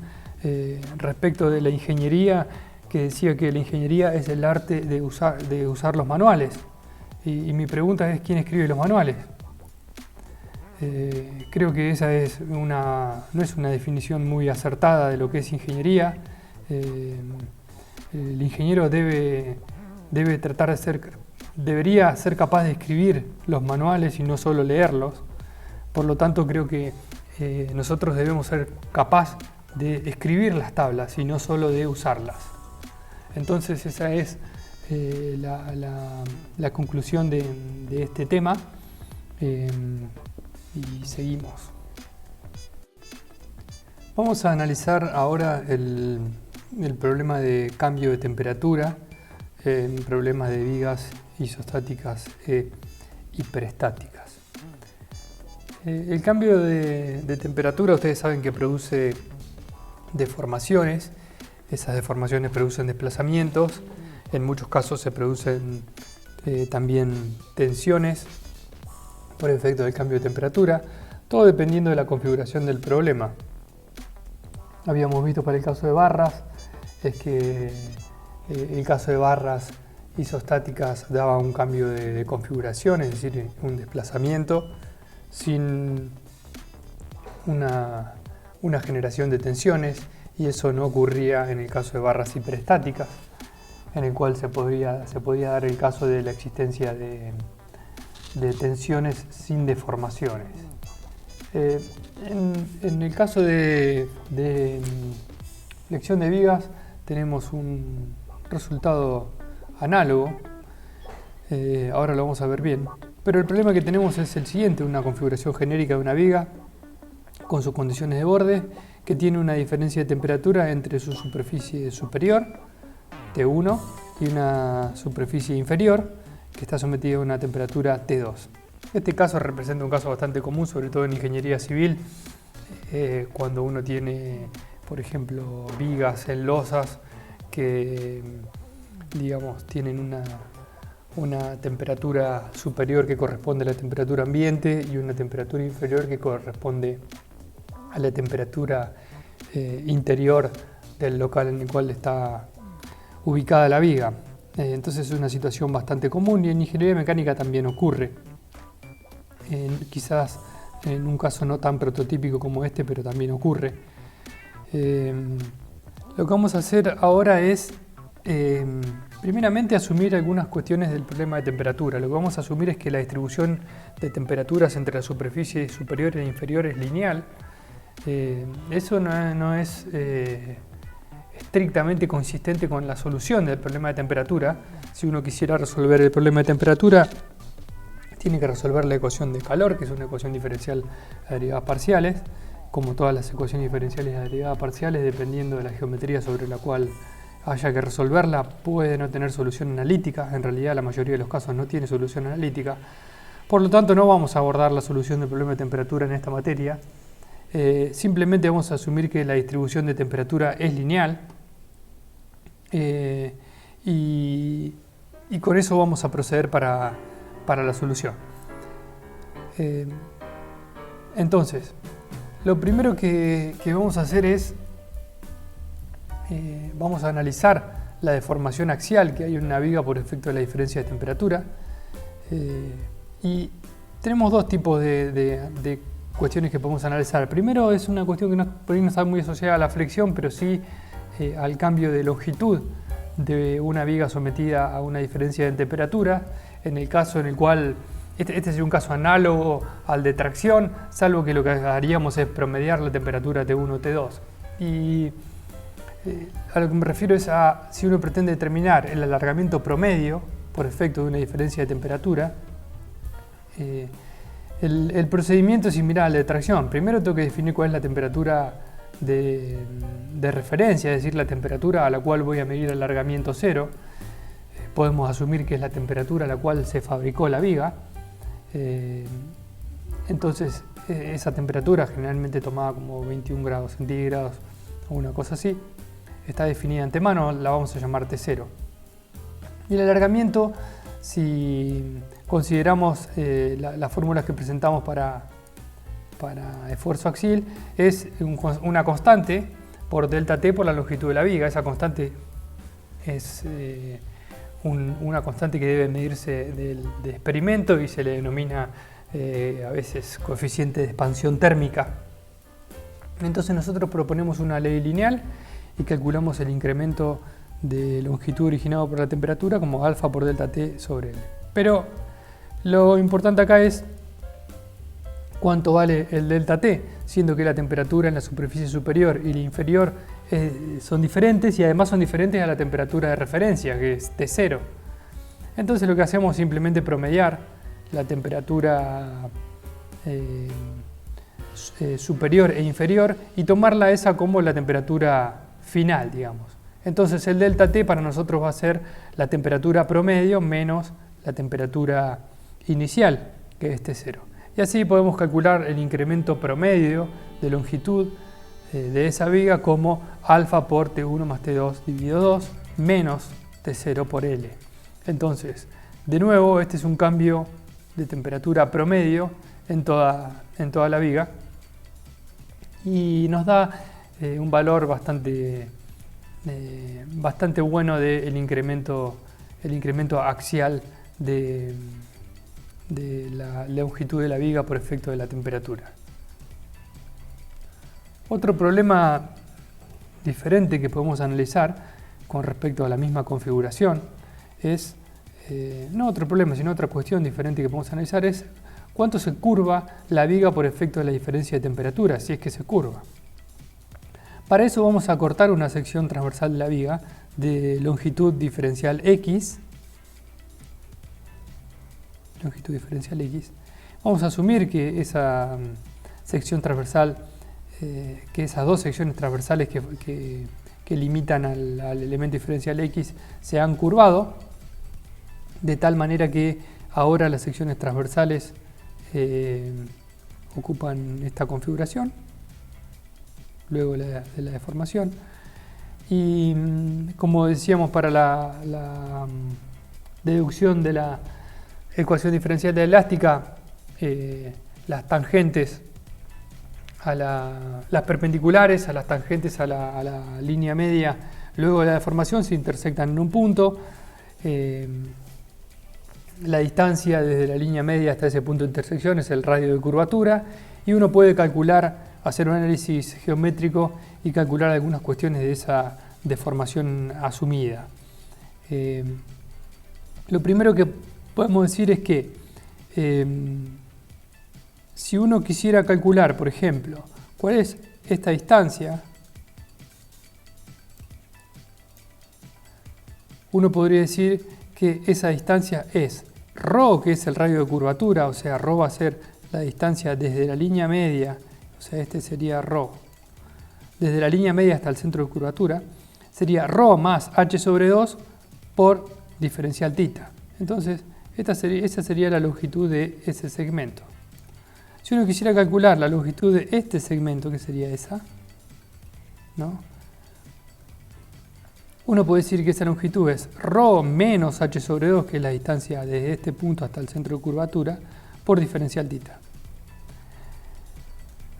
respecto de la ingeniería que decía que la ingeniería es el arte de usar los manuales. Y mi pregunta es, ¿quién escribe los manuales? Creo que esa no es una definición muy acertada de lo que es ingeniería. El ingeniero debería ser capaz de escribir los manuales y no solo leerlos. Por lo tanto, creo que nosotros debemos ser capaces de escribir las tablas y no solo de usarlas. Entonces esa es la conclusión de este tema. Y seguimos. Vamos a analizar ahora el problema de cambio de temperatura en problemas de vigas isostáticas e hiperestáticas. El cambio de temperatura, ustedes saben que produce deformaciones. Esas deformaciones producen desplazamientos. En muchos casos se producen también tensiones por efecto del cambio de temperatura, todo dependiendo de la configuración del problema. Habíamos visto para el caso de barras, es que el caso de barras isostáticas daba un cambio de configuración, es decir, un desplazamiento sin una generación de tensiones, y eso no ocurría en el caso de barras hiperestáticas, en el cual se podía dar el caso de la existencia de tensiones sin deformaciones. En el caso de flexión de vigas tenemos un resultado análogo. Ahora lo vamos a ver bien, pero el problema que tenemos es el siguiente: una configuración genérica de una viga con sus condiciones de borde, que tiene una diferencia de temperatura entre su superficie superior, T1, y una superficie inferior, que está sometida a una temperatura T2. Este caso representa un caso bastante común, sobre todo en ingeniería civil, cuando uno tiene, por ejemplo, vigas en losas que, digamos, tienen una temperatura superior que corresponde a la temperatura ambiente y una temperatura inferior que corresponde a la temperatura interior del local en el cual está ubicada la viga. Entonces es una situación bastante común, y en ingeniería mecánica también ocurre. Quizás en un caso no tan prototípico como este, pero también ocurre. Lo que vamos a hacer ahora es primeramente asumir algunas cuestiones del problema de temperatura. Lo que vamos a asumir es que la distribución de temperaturas entre la superficie superior e inferior es lineal. Eso no es estrictamente consistente con la solución del problema de temperatura. Si uno quisiera resolver el problema de temperatura, tiene que resolver la ecuación de calor, que es una ecuación diferencial de derivadas parciales. Como todas las ecuaciones diferenciales de derivadas parciales, dependiendo de la geometría sobre la cual haya que resolverla, puede no tener solución analítica. En realidad, la mayoría de los casos no tiene solución analítica. Por lo tanto, no vamos a abordar la solución del problema de temperatura en esta materia. Simplemente vamos a asumir que la distribución de temperatura es lineal, y con eso vamos a proceder para la solución. Entonces, lo primero que vamos a hacer es vamos a analizar la deformación axial que hay en una viga por efecto de la diferencia de temperatura, y tenemos dos tipos de cuestiones que podemos analizar. Primero es una cuestión que por ahí no está muy asociada a la flexión, pero sí al cambio de longitud de una viga sometida a una diferencia de temperatura, en el caso en el cual este sería un caso análogo al de tracción, salvo que lo que haríamos es promediar la temperatura T1 o T2. Y a lo que me refiero es a si uno pretende determinar el alargamiento promedio por efecto de una diferencia de temperatura, El procedimiento es similar al de tracción. Primero tengo que definir cuál es la temperatura de referencia, es decir, la temperatura a la cual voy a medir el alargamiento cero. Podemos asumir que es la temperatura a la cual se fabricó la viga. Entonces, esa temperatura, generalmente tomada como 21 grados centígrados o una cosa así, está definida de antemano, la vamos a llamar T0. Y el alargamiento, si consideramos las fórmulas que presentamos para esfuerzo axial, es una constante por delta T por la longitud de la viga. Esa constante es una constante que debe medirse de experimento y se le denomina a veces coeficiente de expansión térmica. Entonces nosotros proponemos una ley lineal y calculamos el incremento de longitud originado por la temperatura como alfa por delta T sobre L. Pero lo importante acá es cuánto vale el delta T, siendo que la temperatura en la superficie superior y la inferior son diferentes y además son diferentes a la temperatura de referencia, que es T0. Entonces lo que hacemos es simplemente promediar la temperatura superior e inferior y tomarla esa como la temperatura final, digamos. Entonces el delta T para nosotros va a ser la temperatura promedio menos la temperatura inicial, que es T0. Y así podemos calcular el incremento promedio de longitud de esa viga como alfa por T1 más T2 dividido 2 menos T0 por L. Entonces, de nuevo, este es un cambio de temperatura promedio en toda la viga y nos da un valor bastante bueno del incremento axial de la longitud de la viga por efecto de la temperatura. Otro problema diferente que podemos analizar con respecto a la misma configuración es, no otro problema, sino otra cuestión diferente que podemos analizar es cuánto se curva la viga por efecto de la diferencia de temperatura, si es que se curva. Para eso vamos a cortar una sección transversal de la viga de longitud diferencial X. Vamos a asumir que esa sección transversal, que esas dos secciones transversales que limitan al elemento diferencial X se han curvado, de tal manera que ahora las secciones transversales ocupan esta configuración, luego de la deformación. Y como decíamos para la deducción de la ecuación diferencial de la elástica, las tangentes las perpendiculares a las tangentes a la línea media luego de la deformación se intersectan en un punto. La distancia desde la línea media hasta ese punto de intersección es el radio de curvatura y uno puede calcular, hacer un análisis geométrico y calcular algunas cuestiones de esa deformación asumida. Lo primero que podemos decir es que si uno quisiera calcular, por ejemplo, cuál es esta distancia, uno podría decir que esa distancia es ρ, que es el radio de curvatura, o sea, ρ va a ser la distancia desde la línea media, o sea, este sería ρ, desde la línea media hasta el centro de curvatura, sería ρ más h sobre 2 por diferencial θ. Entonces, esa sería la longitud de ese segmento. Si uno quisiera calcular la longitud de este segmento, que sería esa, ¿no? Uno puede decir que esa longitud es ρ menos h sobre 2, que es la distancia desde este punto hasta el centro de curvatura, por diferencial θ.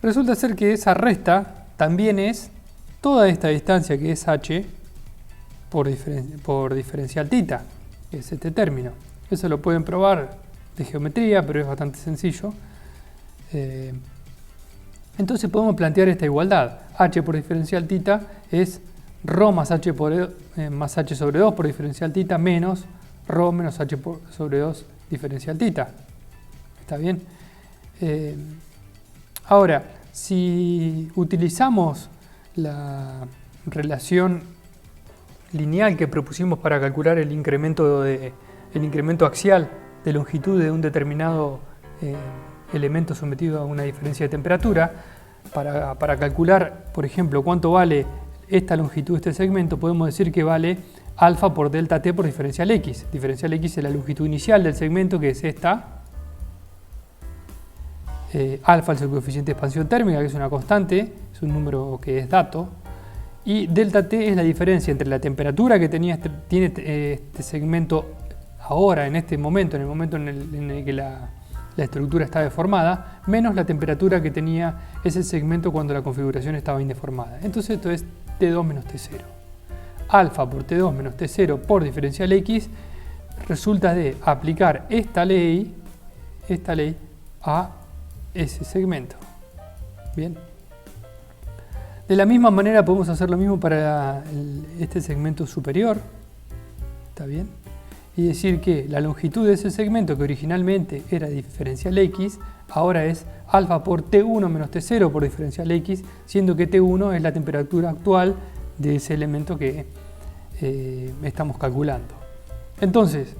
Resulta ser que esa resta también es toda esta distancia que es h por diferencial θ, que es este término. Eso lo pueden probar de geometría, pero es bastante sencillo. Entonces podemos plantear esta igualdad. H por diferencial θ es ρ más h sobre 2 por diferencial θ menos ρ menos h sobre 2 diferencial θ. ¿Está bien? Ahora, si utilizamos la relación lineal que propusimos para calcular el incremento axial de longitud de un determinado elemento sometido a una diferencia de temperatura. Para calcular, por ejemplo, cuánto vale esta longitud de este segmento, podemos decir que vale alfa por delta t por diferencial x. Diferencial x es la longitud inicial del segmento, que es esta. Alfa es el coeficiente de expansión térmica, que es una constante, es un número que es dato. Y delta t es la diferencia entre la temperatura que tiene este segmento ahora, en este momento, en el momento en el que la estructura está deformada, menos la temperatura que tenía ese segmento cuando la configuración estaba indeformada. Entonces esto es T2 menos T0. Alfa por T2 menos T0 por diferencial X resulta de aplicar esta ley a ese segmento. Bien. De la misma manera podemos hacer lo mismo para este segmento superior. ¿Está bien? Y decir que la longitud de ese segmento, que originalmente era diferencial X, ahora es alfa por T1 menos T0 por diferencial X, siendo que T1 es la temperatura actual de ese elemento que estamos calculando. Entonces,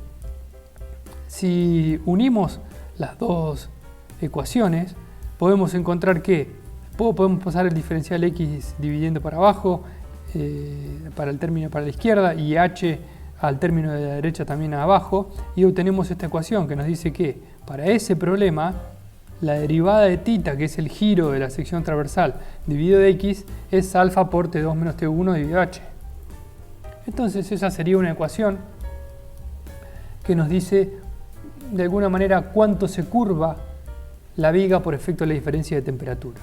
si unimos las dos ecuaciones, podemos encontrar que podemos pasar el diferencial X dividiendo para abajo, para el término para la izquierda, y H al término de la derecha también abajo, y obtenemos esta ecuación que nos dice que para ese problema la derivada de θ, que es el giro de la sección transversal dividido de x, es alfa por T2 menos T1 dividido H. Entonces esa sería una ecuación que nos dice de alguna manera cuánto se curva la viga por efecto de la diferencia de temperatura.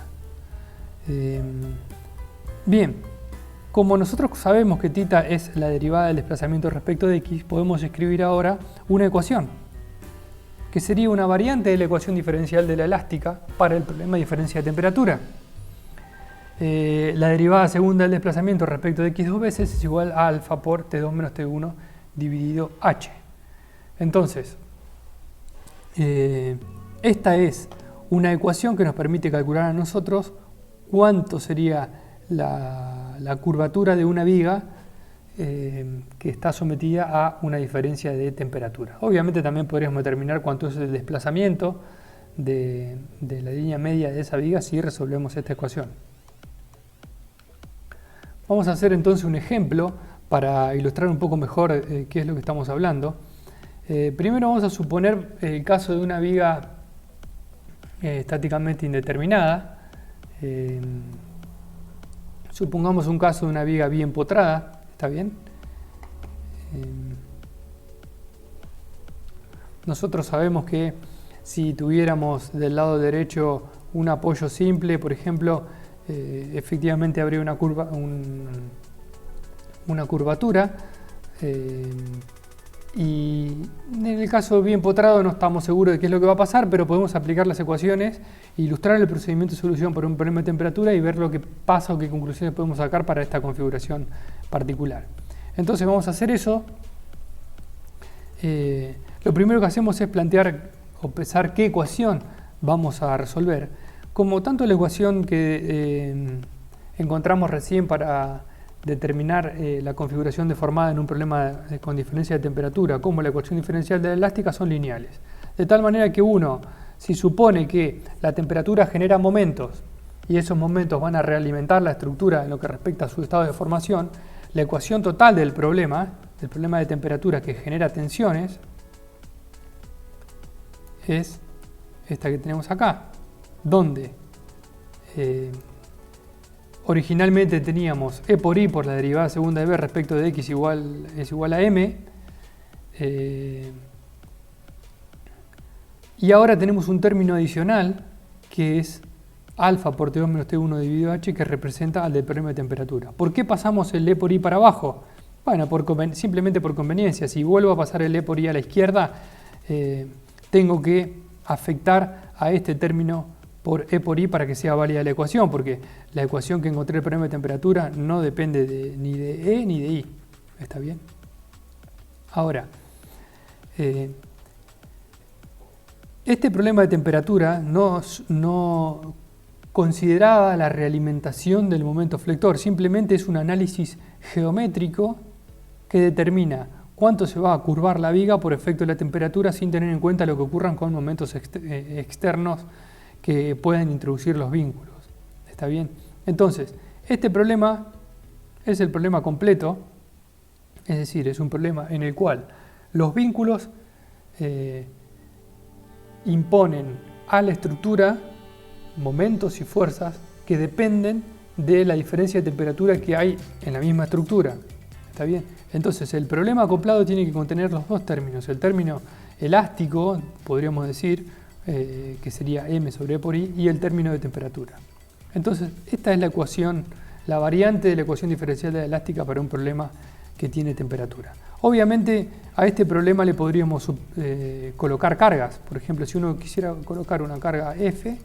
Bien, como nosotros sabemos que θ es la derivada del desplazamiento respecto de x, podemos escribir ahora una ecuación que sería una variante de la ecuación diferencial de la elástica para el problema de diferencia de temperatura. La derivada segunda del desplazamiento respecto de x dos veces es igual a alfa por T2 menos T1 dividido H. Entonces, esta es una ecuación que nos permite calcular a nosotros cuánto sería la curvatura de una viga que está sometida a una diferencia de temperatura. Obviamente también podríamos determinar cuánto es el desplazamiento de la línea media de esa viga si resolvemos esta ecuación. Vamos a hacer entonces un ejemplo para ilustrar un poco mejor qué es lo que estamos hablando. Primero vamos a suponer el caso de una viga estáticamente indeterminada. Supongamos un caso de una viga bien empotrada, ¿está bien? Nosotros sabemos que si tuviéramos del lado derecho un apoyo simple, por ejemplo, efectivamente habría una curvatura, y en el caso bien empotrado no estamos seguros de qué es lo que va a pasar, pero podemos aplicar las ecuaciones, ilustrar el procedimiento de solución por un problema de temperatura y ver lo que pasa o qué conclusiones podemos sacar para esta configuración particular. Entonces vamos a hacer eso. Lo primero que hacemos es plantear o pensar qué ecuación vamos a resolver. Como tanto la ecuación que encontramos recién para determinar la configuración deformada en un problema con diferencia de temperatura, como la ecuación diferencial de la elástica, son lineales. De tal manera que uno, si supone que la temperatura genera momentos y esos momentos van a realimentar la estructura en lo que respecta a su estado de formación, la ecuación total del problema de temperatura que genera tensiones, es esta que tenemos acá, donde originalmente teníamos E por I por la derivada segunda de B respecto de X es igual a M, y ahora tenemos un término adicional que es alfa por T2 menos T1 dividido H, que representa al del problema de temperatura. ¿Por qué pasamos el E por I para abajo? Bueno, simplemente por conveniencia. Si vuelvo a pasar el E por I a la izquierda, tengo que afectar a este término por E por I para que sea válida la ecuación, porque la ecuación que encontré del problema de temperatura no depende ni de E ni de I. ¿Está bien? Ahora, este problema de temperatura no consideraba la realimentación del momento flector, simplemente es un análisis geométrico que determina cuánto se va a curvar la viga por efecto de la temperatura sin tener en cuenta lo que ocurran con momentos externos que pueden introducir los vínculos. ¿Está bien? Entonces, este problema es el problema completo, es decir, es un problema en el cual los vínculos imponen a la estructura momentos y fuerzas que dependen de la diferencia de temperatura que hay en la misma estructura. ¿Está bien? Entonces, el problema acoplado tiene que contener los dos términos. El término elástico, podríamos decir, que sería m sobre e por i, y el término de temperatura. Entonces, esta es la ecuación, la variante de la ecuación diferencial de la elástica para un problema que tiene temperatura. Obviamente, a este problema le podríamos colocar cargas. Por ejemplo, si uno quisiera colocar una carga F,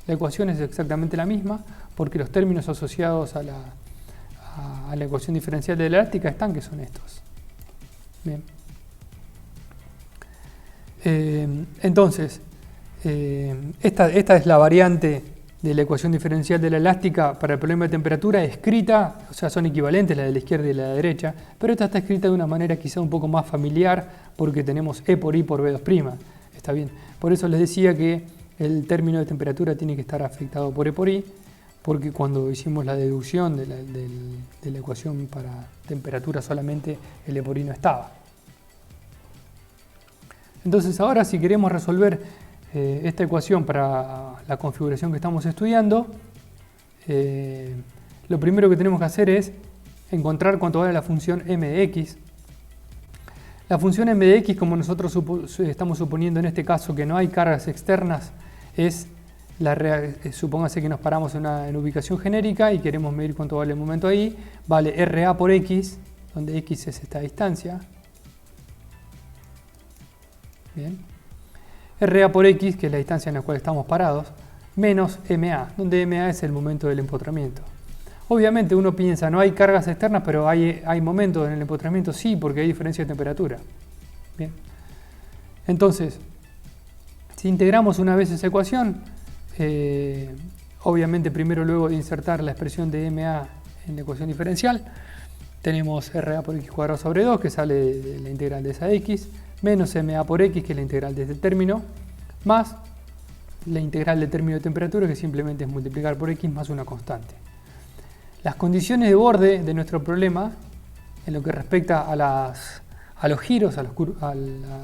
la ecuación es exactamente la misma, porque los términos asociados a la ecuación diferencial de la elástica están, que son estos. Bien. Entonces, esta es la variante de la ecuación diferencial de la elástica para el problema de temperatura escrita, o sea, son equivalentes la de la izquierda y la de la derecha, pero esta está escrita de una manera quizá un poco más familiar porque tenemos E por I por B2'. Está bien. Por eso les decía que el término de temperatura tiene que estar afectado por E por I, porque cuando hicimos la deducción de la ecuación para temperatura solamente el E por I no estaba. Entonces ahora si queremos resolver esta ecuación para la configuración que estamos estudiando, lo primero que tenemos que hacer es encontrar cuánto vale la función m de x. La función m de x, como nosotros estamos suponiendo en este caso que no hay cargas externas, es supóngase que nos paramos en ubicación genérica y queremos medir cuánto vale el momento ahí, vale RA por x, donde x es esta distancia. Bien. RA por x, que es la distancia en la cual estamos parados, menos MA, donde MA es el momento del empotramiento. Obviamente uno piensa, no hay cargas externas, pero hay momentos en el empotramiento, sí, porque hay diferencia de temperatura. Bien. Entonces, si integramos una vez esa ecuación, obviamente primero luego de insertar la expresión de MA en la ecuación diferencial, tenemos RA por x cuadrado sobre 2, que sale de la integral de esa x, menos MA por x, que es la integral de este término, más la integral del término de temperatura, que simplemente es multiplicar por x más una constante. Las condiciones de borde de nuestro problema, en lo que respecta a los giros, a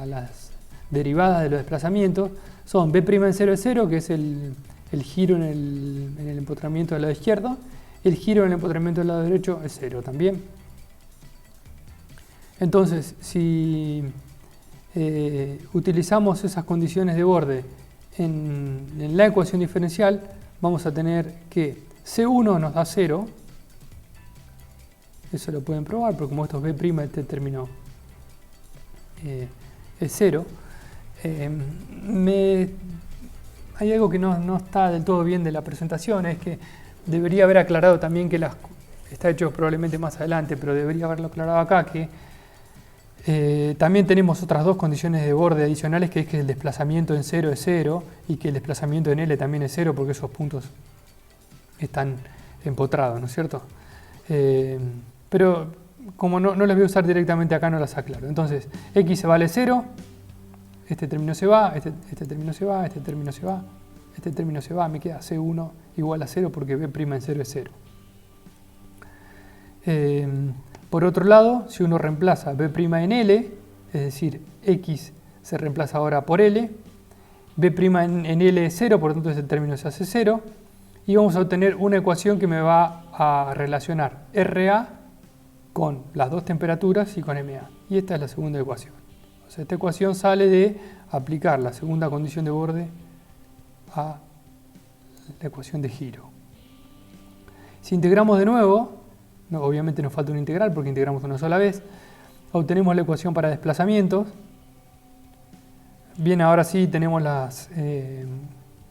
las derivadas de los desplazamientos, son B' en 0 es 0, que es el giro en el empotramiento del lado izquierdo, el giro en el empotramiento del lado derecho es 0 también. Entonces, si utilizamos esas condiciones de borde en la ecuación diferencial, vamos a tener que C1 nos da 0, eso lo pueden probar, porque como esto es B', este término es 0. Hay algo que no está del todo bien de la presentación, es que debería haber aclarado también que está hecho probablemente más adelante, pero debería haberlo aclarado acá, que también tenemos otras dos condiciones de borde adicionales, que es que el desplazamiento en 0 es 0 y que el desplazamiento en L también es 0, porque esos puntos están empotrados, ¿no es cierto? Pero como no las voy a usar directamente acá, no las aclaro. Entonces, x se vale 0, este término se va, este término se va, este término se va, este término se va, me queda C1 igual a 0 porque B' en 0 es 0. Por otro lado, si uno reemplaza B' en L, es decir, x se reemplaza ahora por L, B' en L es 0, por lo tanto ese término se hace 0, y vamos a obtener una ecuación que me va a relacionar RA con las dos temperaturas y con MA. Y esta es la segunda ecuación. O sea, esta ecuación sale de aplicar la segunda condición de borde a la ecuación de giro. Si integramos de nuevo, obviamente nos falta una integral porque integramos una sola vez, obtenemos la ecuación para desplazamientos. Bien, ahora sí tenemos las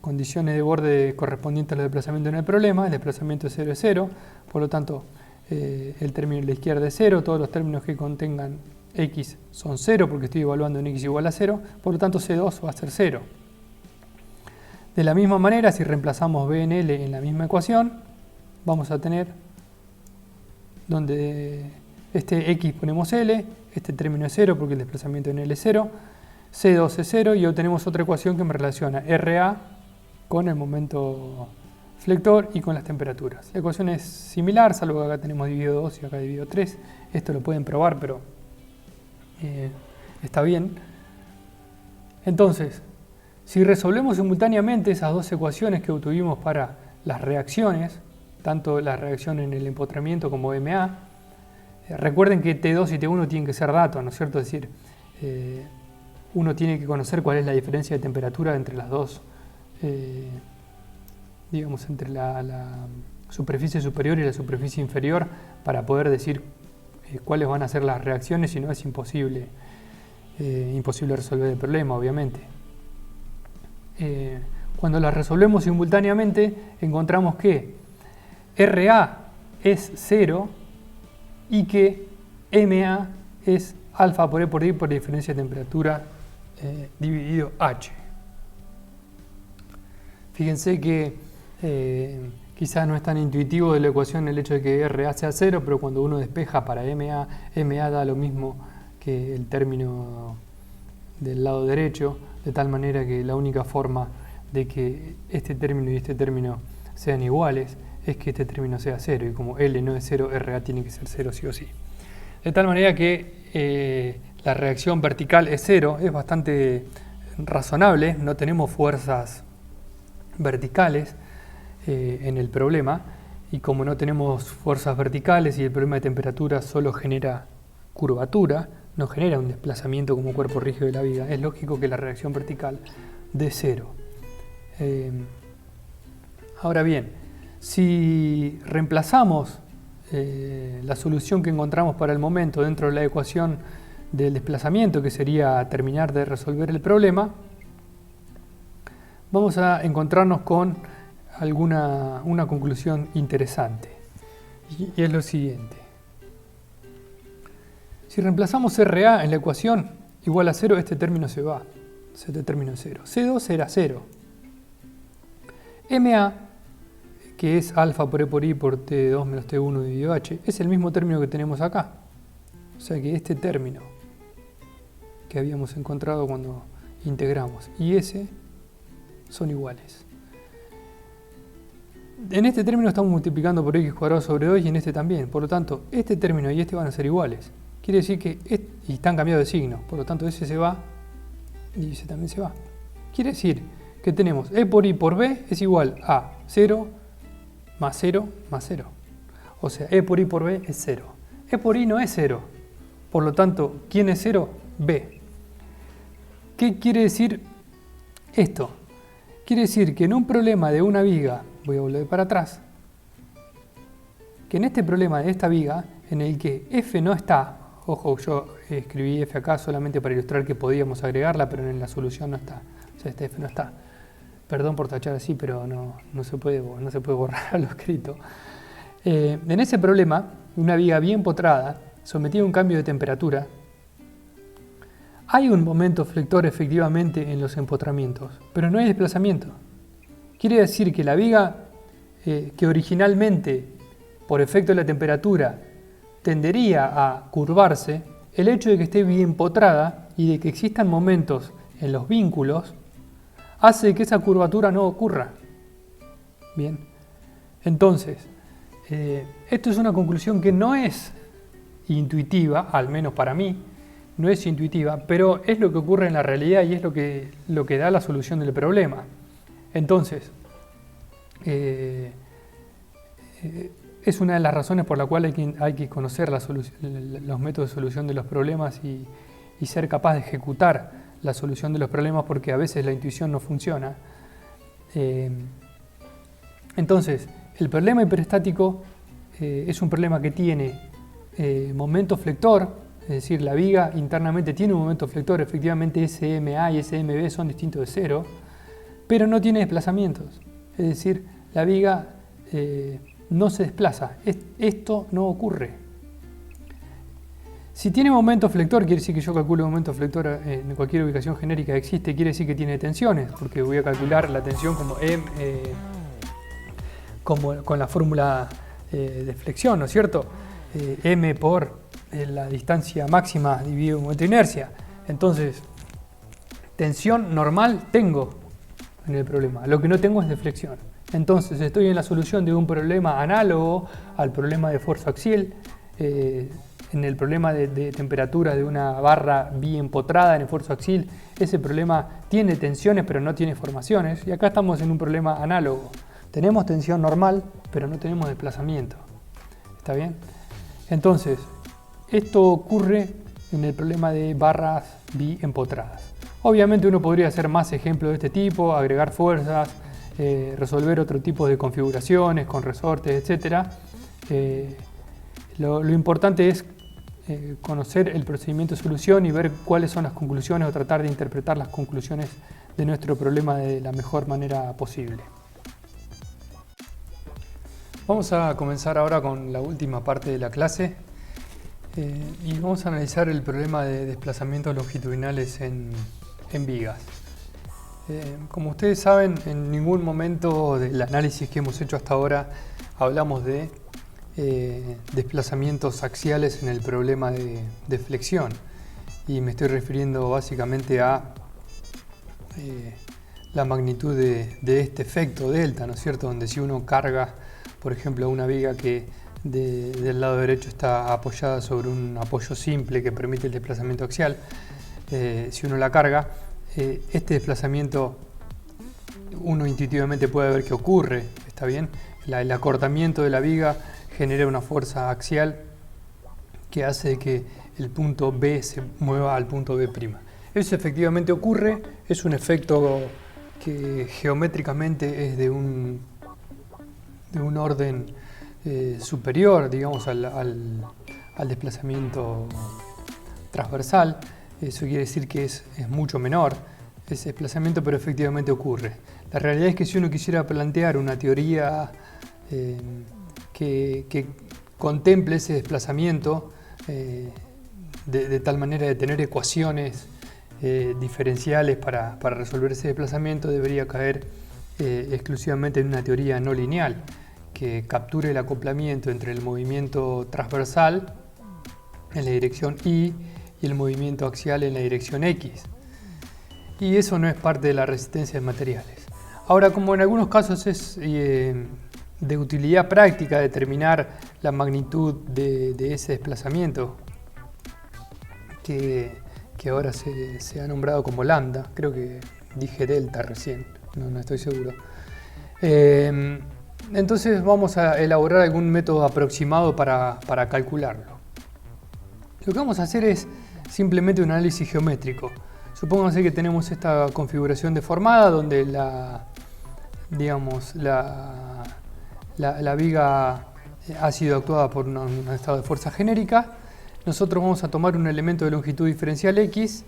condiciones de borde correspondientes al desplazamiento en el problema. El desplazamiento de 0 es 0, por lo tanto el término de la izquierda es 0, todos los términos que contengan x son 0 porque estoy evaluando en x igual a 0, por lo tanto C2 va a ser 0. De la misma manera, si reemplazamos B en L en la misma ecuación, vamos a tener donde Este X ponemos L, este término es 0 porque el desplazamiento en L es 0, C2 es 0 y obtenemos otra ecuación que me relaciona RA con el momento flector y con las temperaturas. La ecuación es similar, salvo que acá tenemos dividido 2 y acá dividido 3. Esto lo pueden probar, pero está bien. Entonces, si resolvemos simultáneamente esas dos ecuaciones que obtuvimos para las reacciones, tanto la reacción en el empotramiento como MA, recuerden que T2 y T1 tienen que ser datos, ¿no es cierto? Es decir, uno tiene que conocer cuál es la diferencia de temperatura entre las dos, digamos, entre la superficie superior y la superficie inferior para poder decir cuáles van a ser las reacciones, si no es imposible resolver el problema, obviamente. Cuando las resolvemos simultáneamente, encontramos que RA es 0 y que MA es alfa por E por I por diferencia de temperatura dividido H. Fíjense que quizás no es tan intuitivo de la ecuación el hecho de que RA sea 0, pero cuando uno despeja para MA da lo mismo que el término del lado derecho, de tal manera que la única forma de que este término y este término sean iguales es que este término sea 0, y como L no es 0, RA tiene que ser 0 sí o sí. De tal manera que la reacción vertical es 0, es bastante razonable, no tenemos fuerzas verticales en el problema, y como no tenemos fuerzas verticales y el problema de temperatura solo genera curvatura, no genera un desplazamiento como cuerpo rígido de la viga, es lógico que la reacción vertical dé 0. Ahora bien, si reemplazamos la solución que encontramos para el momento dentro de la ecuación del desplazamiento, que sería terminar de resolver el problema, vamos a encontrarnos con una conclusión interesante, y es lo siguiente. Si reemplazamos RA en la ecuación igual a 0, este término se va, este término es 0. C2 será 0. MA, que es alfa por E por I por T2 menos T1 dividido H, es el mismo término que tenemos acá. O sea que este término que habíamos encontrado cuando integramos y ese son iguales. En este término estamos multiplicando por x cuadrado sobre 2 y en este también. Por lo tanto, este término y este van a ser iguales. Quiere decir que y están cambiados de signo. Por lo tanto, ese se va y ese también se va. Quiere decir que tenemos E por I por B es igual a 0 más 0 más 0. O sea, E por I por B es 0. E por I no es 0. Por lo tanto, ¿quién es 0? B. ¿Qué quiere decir esto? Quiere decir que en un problema de una viga, voy a volver para atrás, que en este problema de esta viga, en el que F no está, ojo, yo escribí F acá solamente para ilustrar que podíamos agregarla, pero en la solución no está. O sea, este F no está. Perdón por tachar así, pero no se puede borrar lo escrito. En ese problema, una viga bien potrada, sometida a un cambio de temperatura, hay un momento flector efectivamente en los empotramientos, pero no hay desplazamiento. Quiere decir que la viga que originalmente, por efecto de la temperatura, tendería a curvarse, el hecho de que esté bien potrada y de que existan momentos en los vínculos, hace que esa curvatura no ocurra. Bien, entonces, esto es una conclusión que no es intuitiva, al menos para mí, no es intuitiva, pero es lo que ocurre en la realidad y es lo que da la solución del problema. Entonces, es una de las razones por la cual hay que conocer los métodos de solución de los problemas y ser capaz de ejecutar la solución de los problemas, porque a veces la intuición no funciona. Entonces, el problema hiperestático es un problema que tiene momento flector, es decir, la viga internamente tiene un momento flector, efectivamente SMA y SMB son distintos de 0, pero no tiene desplazamientos, es decir, la viga no se desplaza, esto no ocurre. Si tiene momento flector, quiere decir que yo calculo el momento flector en cualquier ubicación genérica que existe, quiere decir que tiene tensiones, porque voy a calcular la tensión como M, como con la fórmula de flexión, ¿no es cierto? M por la distancia máxima dividido momento de inercia. Entonces, tensión normal tengo en el problema, lo que no tengo es deflexión. Entonces estoy en la solución de un problema análogo al problema de fuerza axial, en el problema de temperatura de una barra biempotrada en esfuerzo axial. Ese problema tiene tensiones pero no tiene formaciones, y acá estamos en un problema análogo. Tenemos tensión normal pero no tenemos desplazamiento. ¿Está bien? Entonces, esto ocurre en el problema de barras biempotradas. Obviamente uno podría hacer más ejemplos de este tipo, agregar fuerzas, resolver otro tipo de configuraciones con resortes, etc. Lo importante es conocer el procedimiento de solución y ver cuáles son las conclusiones o tratar de interpretar las conclusiones de nuestro problema de la mejor manera posible. Vamos a comenzar ahora con la última parte de la clase y vamos a analizar el problema de desplazamientos longitudinales en vigas. Como ustedes saben, en ningún momento del análisis que hemos hecho hasta ahora hablamos de desplazamientos axiales en el problema de flexión, y me estoy refiriendo básicamente a la magnitud de este efecto delta, ¿no es cierto? Donde si uno carga, por ejemplo, una viga que del lado derecho está apoyada sobre un apoyo simple que permite el desplazamiento axial, si uno la carga, este desplazamiento uno intuitivamente puede ver que ocurre, ¿está bien? El acortamiento de la viga genera una fuerza axial que hace que el punto B se mueva al punto B'. Eso efectivamente ocurre, es un efecto que geométricamente es de un orden superior, digamos, al desplazamiento transversal. Eso quiere decir que es mucho menor ese desplazamiento, pero efectivamente ocurre. La realidad es que si uno quisiera plantear una teoría que contemple ese desplazamiento de tal manera de tener ecuaciones diferenciales para resolver ese desplazamiento, debería caer exclusivamente en una teoría no lineal que capture el acoplamiento entre el movimiento transversal en la dirección Y y el movimiento axial en la dirección X. Y eso no es parte de la resistencia de materiales. Ahora, como en algunos casos es de utilidad práctica determinar la magnitud de ese desplazamiento, que ahora se ha nombrado como lambda, creo que dije delta recién, no estoy seguro. Entonces vamos a elaborar algún método aproximado para calcularlo. Lo que vamos a hacer es simplemente un análisis geométrico. Supónganse que tenemos esta configuración deformada donde la viga ha sido actuada por un estado de fuerza genérica. Nosotros vamos a tomar un elemento de longitud diferencial X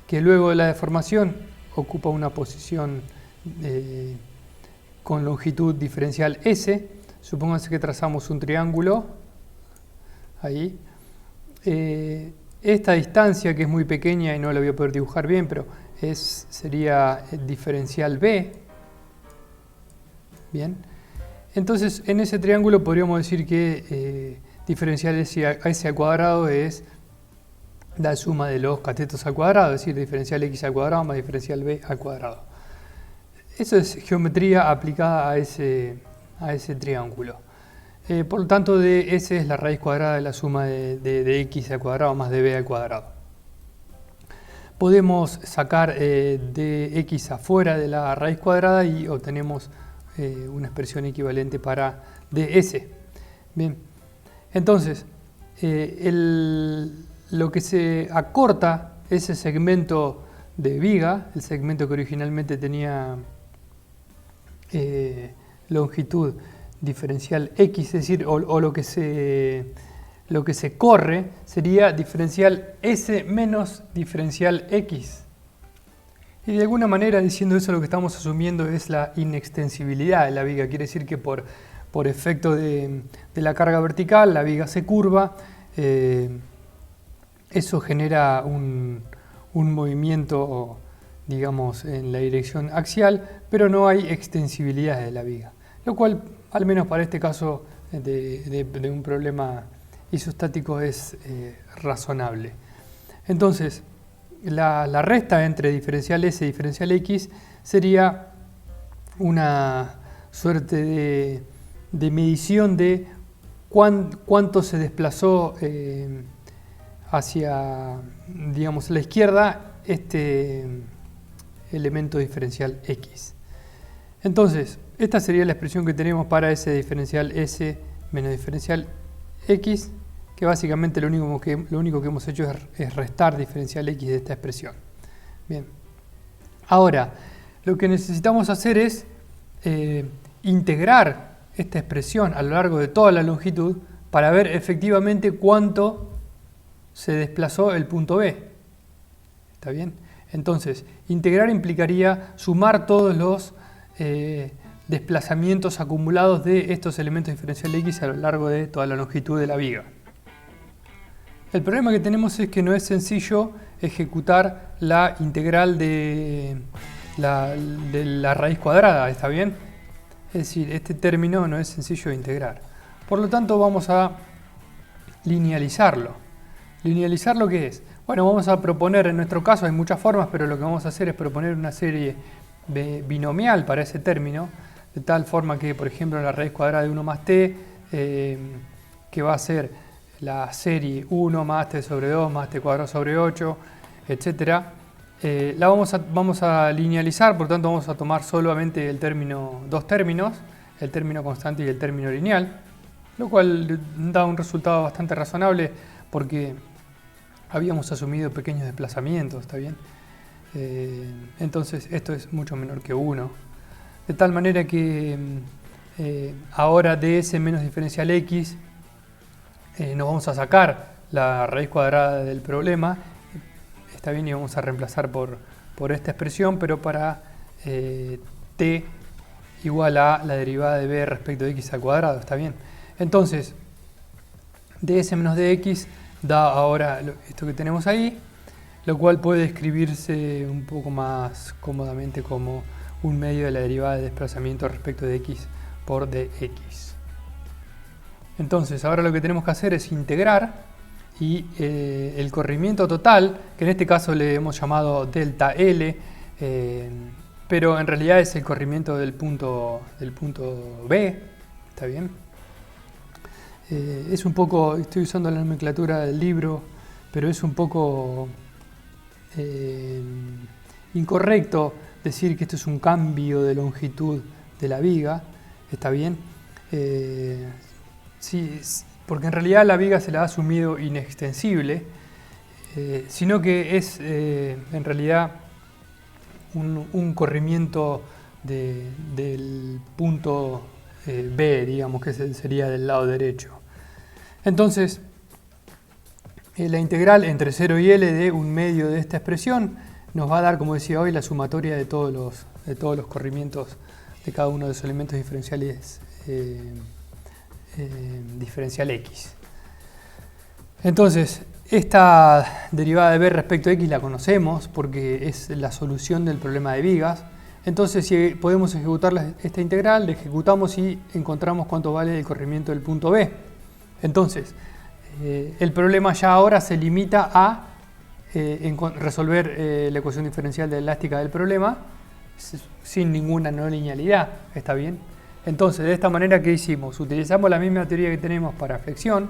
que luego de la deformación ocupa una posición con longitud diferencial S. Supónganse que trazamos un triángulo ahí. Esta distancia, que es muy pequeña y no la voy a poder dibujar bien, pero sería diferencial B. Bien. Entonces, en ese triángulo podríamos decir que diferencial S al cuadrado es la suma de los catetos al cuadrado, es decir, diferencial X al cuadrado más diferencial B al cuadrado. Eso es geometría aplicada a ese triángulo. Por lo tanto, de S es la raíz cuadrada de la suma de X al cuadrado más de B al cuadrado. Podemos sacar de X afuera de la raíz cuadrada y obtenemos una expresión equivalente para ds. Bien, entonces, lo que se acorta ese segmento de viga, el segmento que originalmente tenía longitud diferencial X, es decir, o lo que se corre sería diferencial S menos diferencial X. Y de alguna manera, diciendo eso, lo que estamos asumiendo es la inextensibilidad de la viga. Quiere decir que por efecto de la carga vertical, la viga se curva. Eso genera un movimiento, digamos, en la dirección axial, pero no hay extensibilidad de la viga. Lo cual, al menos para este caso de un problema isostático es razonable. Entonces, la resta entre diferencial S y diferencial X sería una suerte de medición de cuánto se desplazó hacia, digamos, la izquierda este elemento diferencial X. Entonces, esta sería la expresión que tenemos para ese diferencial S menos diferencial X, que básicamente lo único que hemos hecho es restar diferencial X de esta expresión. Bien. Ahora, lo que necesitamos hacer es integrar esta expresión a lo largo de toda la longitud para ver efectivamente cuánto se desplazó el punto B. ¿Está bien? Entonces, integrar implicaría sumar todos los desplazamientos acumulados de estos elementos diferencial X a lo largo de toda la longitud de la viga. El problema que tenemos es que no es sencillo ejecutar la integral de la raíz cuadrada, ¿está bien? Es decir, este término no es sencillo de integrar. Por lo tanto, vamos a linealizarlo. ¿Linealizarlo qué es? Bueno, vamos a proponer, en nuestro caso hay muchas formas, pero lo que vamos a hacer es proponer una serie binomial para ese término, de tal forma que, por ejemplo, la raíz cuadrada de 1 más t, que va a ser la serie 1 más t sobre 2 más t cuadrado sobre 8, etc. La vamos a linealizar, por tanto vamos a tomar solamente dos términos, el término constante y el término lineal, lo cual da un resultado bastante razonable porque habíamos asumido pequeños desplazamientos, ¿está bien? Entonces esto es mucho menor que 1. De tal manera que ahora de S menos diferencial X nos vamos a sacar la raíz cuadrada del problema, está bien, y vamos a reemplazar por esta expresión, pero para t igual a la derivada de b respecto de x al cuadrado, está bien. Entonces, ds menos dx da ahora esto que tenemos ahí, lo cual puede escribirse un poco más cómodamente como un medio de la derivada de desplazamiento respecto de x por dx. Entonces, ahora lo que tenemos que hacer es integrar y el corrimiento total, que en este caso le hemos llamado delta L, pero en realidad es el corrimiento del punto B, ¿está bien? Es un poco, estoy usando la nomenclatura del libro, pero es un poco incorrecto decir que esto es un cambio de longitud de la viga, ¿está bien? Sí, porque en realidad la viga se la ha asumido inextensible, sino que es en realidad un corrimiento del punto B, digamos, que sería del lado derecho. Entonces, la integral entre 0 y L de un medio de esta expresión nos va a dar, como decía hoy, la sumatoria de todos los corrimientos de cada uno de los elementos diferenciales diferencial X. Entonces, esta derivada de b respecto a X la conocemos porque es la solución del problema de vigas. Entonces, si podemos ejecutar esta integral, la ejecutamos y encontramos cuánto vale el corrimiento del punto B. Entonces, el problema ya ahora se limita a resolver la ecuación diferencial de elástica del problema sin ninguna no linealidad. ¿Está bien? Entonces, de esta manera, ¿qué hicimos? Utilizamos la misma teoría que tenemos para flexión.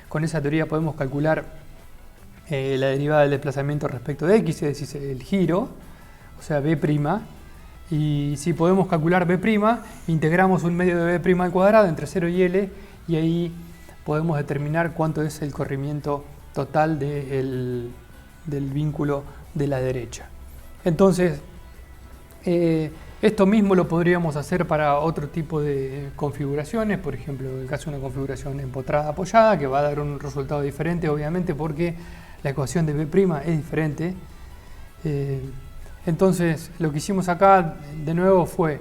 Con esa teoría podemos calcular la derivada del desplazamiento respecto de X, es decir, el giro, o sea, B'. Y si podemos calcular B', integramos un medio de B' al cuadrado entre 0 y L, y ahí podemos determinar cuánto es el corrimiento total del vínculo de la derecha. Entonces, esto mismo lo podríamos hacer para otro tipo de configuraciones, por ejemplo, en el caso de una configuración empotrada apoyada, que va a dar un resultado diferente, obviamente, porque la ecuación de B' es diferente. Entonces, lo que hicimos acá, de nuevo, fue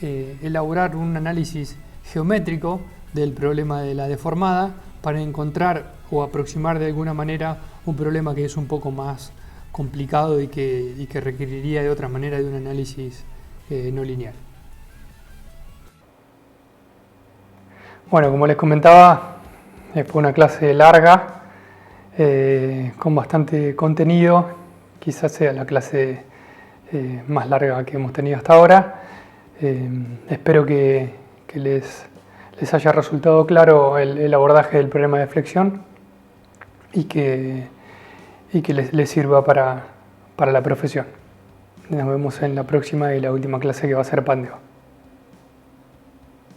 elaborar un análisis geométrico del problema de la deformada para encontrar o aproximar de alguna manera un problema que es un poco más complicado y que requeriría de otra manera de un análisis no lineal. Bueno, como les comentaba, Fue una clase larga, con bastante contenido, quizás sea la clase más larga que hemos tenido hasta ahora. Espero que les haya resultado claro el abordaje del problema de flexión y que les sirva para la profesión. Nos vemos en la próxima y la última clase, que va a ser Pandeo.